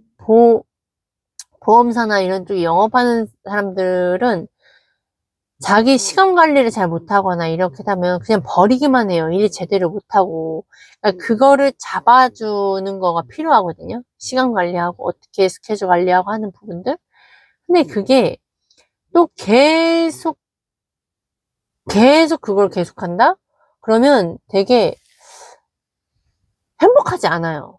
Speaker 1: 보험사나 이런 쪽에 영업하는 사람들은 자기 시간 관리를 잘 못하거나 이렇게 하면 그냥 버리기만 해요. 일 제대로 못하고. 그러니까 그거를 잡아주는 거가 필요하거든요. 시간 관리하고 어떻게 스케줄 관리하고 하는 부분들. 근데 그게 또 계속 그걸 계속한다? 그러면 되게 행복하지 않아요.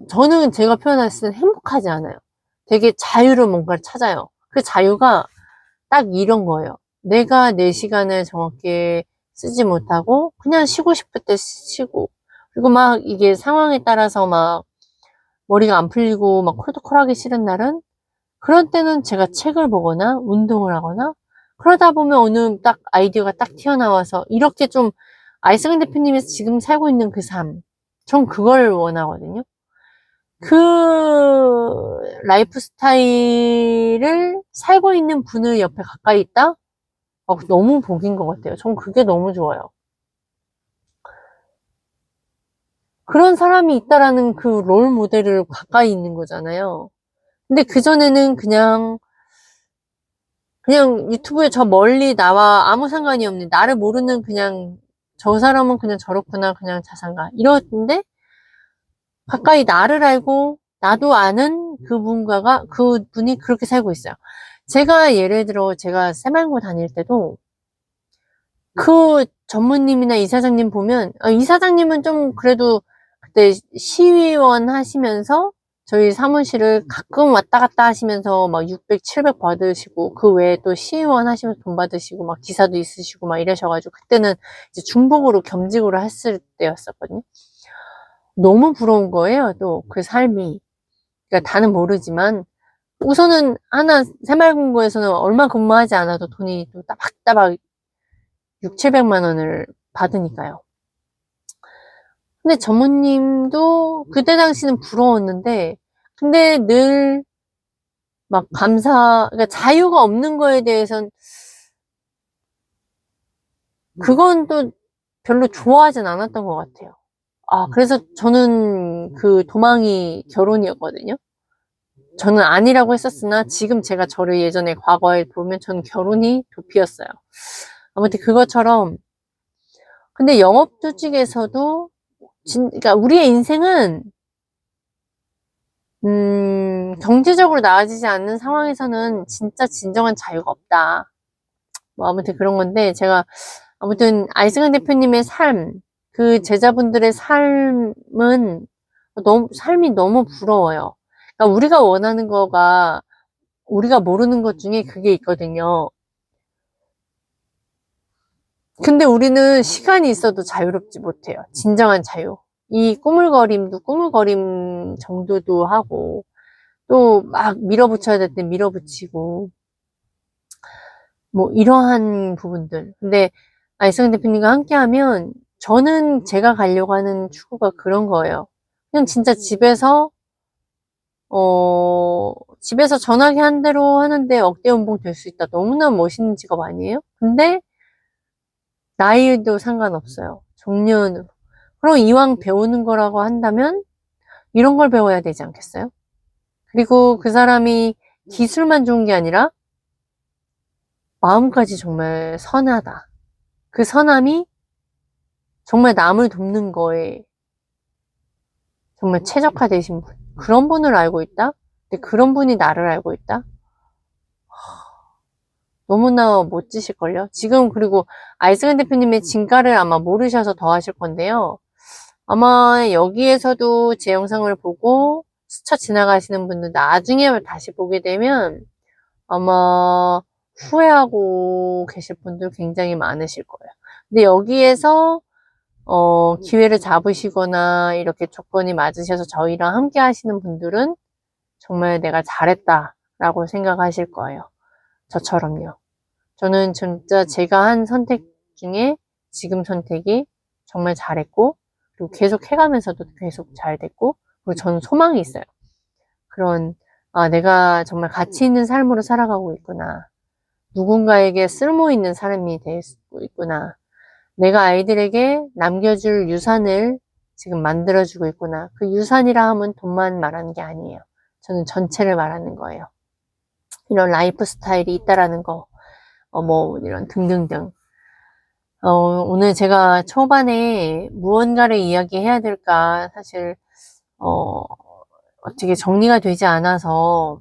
Speaker 1: 저는 제가 표현했을 때 행복하지 않아요. 되게 자유로운 뭔가를 찾아요. 그 자유가 딱 이런 거예요. 내가 내 시간을 정확히 쓰지 못하고 그냥 쉬고 싶을 때 쉬고, 그리고 막 이게 상황에 따라서 막 머리가 안 풀리고 막 콜드콜하기 싫은 날은, 그런 때는 제가 책을 보거나 운동을 하거나, 그러다 보면 어느 딱 아이디어가 딱 튀어나와서 이렇게 좀 아이스간 대표님이 지금 살고 있는 그 삶, 전 그걸 원하거든요. 그 라이프 스타일을 살고 있는 분을 옆에 가까이 있다? 너무 복인 것 같아요. 전 그게 너무 좋아요. 그런 사람이 있다라는 그 롤 모델을 가까이 있는 거잖아요. 근데 그전에는 그냥 유튜브에 저 멀리 나와 아무 상관이 없는, 나를 모르는 그냥 저 사람은 그냥 저렇구나, 그냥 자산가 이러는데, 가까이 나를 알고 나도 아는 그분이 그렇게 살고 있어요. 제가 예를 들어 제가 새말고 다닐 때도 그 전무님이나 이사장님 보면, 이사장님은 좀 그래도 그때 시의원 하시면서 저희 사무실을 가끔 왔다 갔다 하시면서 막 600, 700 받으시고, 그 외에 또 시의원 하시면서 돈 받으시고 막 기사도 있으시고 막 이러셔가지고, 그때는 이제 중복으로 겸직으로 했을 때였었거든요. 너무 부러운 거예요. 또 그 삶이. 그러니까 다는 모르지만 우선은 하나 새마을금고에서는 얼마 근무하지 않아도 돈이 또 따박따박 6, 700만 원을 받으니까요. 근데 전무님도 그때 당시는 부러웠는데, 근데 늘 막 그러니까 자유가 없는 거에 대해서는 그건 또 별로 좋아하진 않았던 것 같아요. 그래서 저는 그 도망이 결혼이었거든요. 저는 아니라고 했었으나 지금 제가 저를 예전에 과거에 보면 저는 결혼이 도피였어요. 아무튼 그것처럼 근데 영업조직에서도 그러니까 우리의 인생은 경제적으로 나아지지 않는 상황에서는 진짜 진정한 자유가 없다. 뭐 아무튼 그런 건데 제가 아무튼 아이승환 대표님의 삶, 그 제자분들의 삶이 너무 부러워요. 그러니까 우리가 원하는 거가 우리가 모르는 것 중에 그게 있거든요. 근데 우리는 시간이 있어도 자유롭지 못해요. 진정한 자유. 이 꾸물거림도 꾸물거림 정도도 하고 또 막 밀어붙여야 될 때 밀어붙이고 뭐 이러한 부분들. 근데 아이승환 대표님과 함께하면 저는 제가 가려고 하는 추구가 그런 거예요. 그냥 진짜 집에서 전화기 한 대로 하는데 억대 연봉 될 수 있다. 너무나 멋있는 직업 아니에요? 근데 나이도 상관없어요. 정년으로. 그럼 이왕 배우는 거라고 한다면 이런 걸 배워야 되지 않겠어요? 그리고 그 사람이 기술만 좋은 게 아니라 마음까지 정말 선하다. 그 선함이 정말 남을 돕는 거에 정말 최적화되신 분. 그런 분을 알고 있다? 근데 그런 분이 나를 알고 있다? 너무나 멋지실걸요? 지금 그리고 아이승환 대표님의 진가를 아마 모르셔서 더 하실 건데요. 아마 여기에서도 제 영상을 보고 스쳐 지나가시는 분들 나중에 다시 보게 되면 아마 후회하고 계실 분들 굉장히 많으실 거예요. 근데 여기에서 기회를 잡으시거나 이렇게 조건이 맞으셔서 저희랑 함께 하시는 분들은 정말 내가 잘했다라고 생각하실 거예요. 저처럼요. 저는 진짜 제가 한 선택 중에 지금 선택이 정말 잘했고, 그리고 계속 해가면서도 계속 잘 됐고, 그리고 저는 소망이 있어요. 그런, 내가 정말 가치 있는 삶으로 살아가고 있구나. 누군가에게 쓸모 있는 사람이 되고 있구나. 내가 아이들에게 남겨줄 유산을 지금 만들어주고 있구나. 그 유산이라 하면 돈만 말하는 게 아니에요. 저는 전체를 말하는 거예요. 이런 라이프 스타일이 있다라는 거, 뭐, 이런 등등등. 오늘 제가 초반에 무언가를 이야기해야 될까, 사실, 어떻게 정리가 되지 않아서,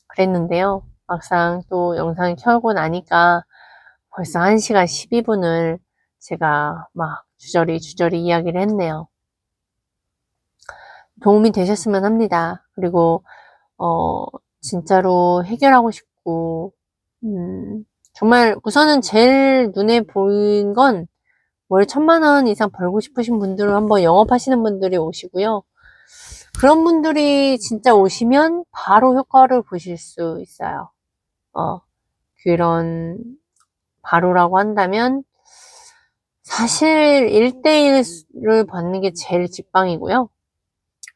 Speaker 1: 그랬는데요. 막상 또 영상을 켜고 나니까 벌써 1시간 12분을 제가 막 주저리 이야기를 했네요. 도움이 되셨으면 합니다. 그리고, 어, 진짜로 해결하고 싶고, 정말 우선은 제일 눈에 보인 건 월 1,000만 원 이상 벌고 싶으신 분들은 한번 영업하시는 분들이 오시고요. 그런 분들이 진짜 오시면 바로 효과를 보실 수 있어요. 그런 바로라고 한다면 사실 1대1을 받는 게 제일 직방이고요.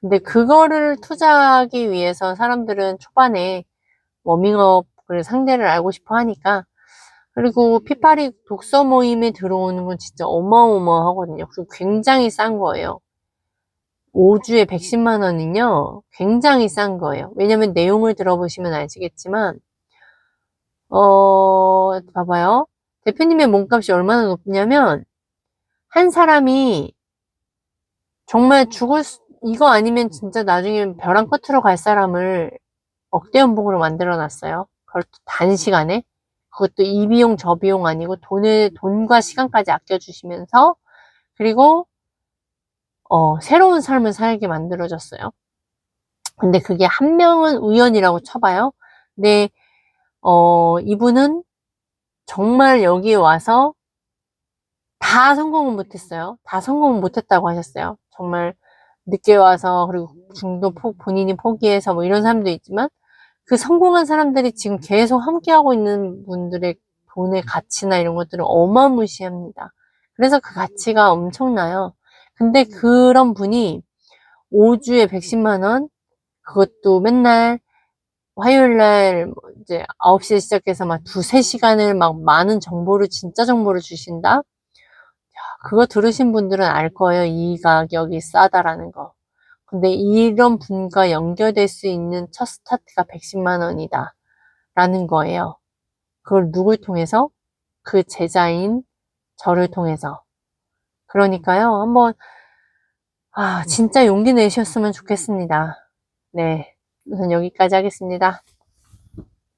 Speaker 1: 근데 그거를 투자하기 위해서 사람들은 초반에 워밍업을 상대를 알고 싶어 하니까 그리고 피파리 독서 모임에 들어오는 건 진짜 어마어마하거든요. 그리고 굉장히 싼 거예요. 5주에 110만 원은요, 굉장히 싼 거예요. 왜냐면 내용을 들어보시면 아시겠지만, 봐봐요. 대표님의 몸값이 얼마나 높냐면, 한 사람이 정말 이거 아니면 진짜 나중에 벼랑 끝으로 갈 사람을 억대 연봉으로 만들어 놨어요. 그것도 단시간에. 그것도 이 비용 저 비용 아니고 돈과 시간까지 아껴주시면서, 그리고, 새로운 삶을 살게 만들어줬어요. 근데 그게 한 명은 우연이라고 쳐봐요. 근데, 이분은 정말 여기에 와서 다 성공은 못했어요. 다 성공은 못했다고 하셨어요. 정말 늦게 와서, 그리고 본인이 포기해서 뭐 이런 사람도 있지만, 그 성공한 사람들이 지금 계속 함께하고 있는 분들의 돈의 가치나 이런 것들은 어마무시합니다. 그래서 그 가치가 엄청나요. 근데 그런 분이 5주에 110만 원, 그것도 맨날 화요일날 이제 9시에 시작해서 막 2~3시간을 막 많은 정보를, 진짜 정보를 주신다? 그거 들으신 분들은 알 거예요. 이 가격이 싸다라는 거. 근데 이런 분과 연결될 수 있는 첫 스타트가 110만 원이다 라는 거예요. 그걸 누굴 통해서? 그 제자인 저를 통해서. 그러니까요, 한번 진짜 용기 내셨으면 좋겠습니다. 네, 우선 여기까지 하겠습니다.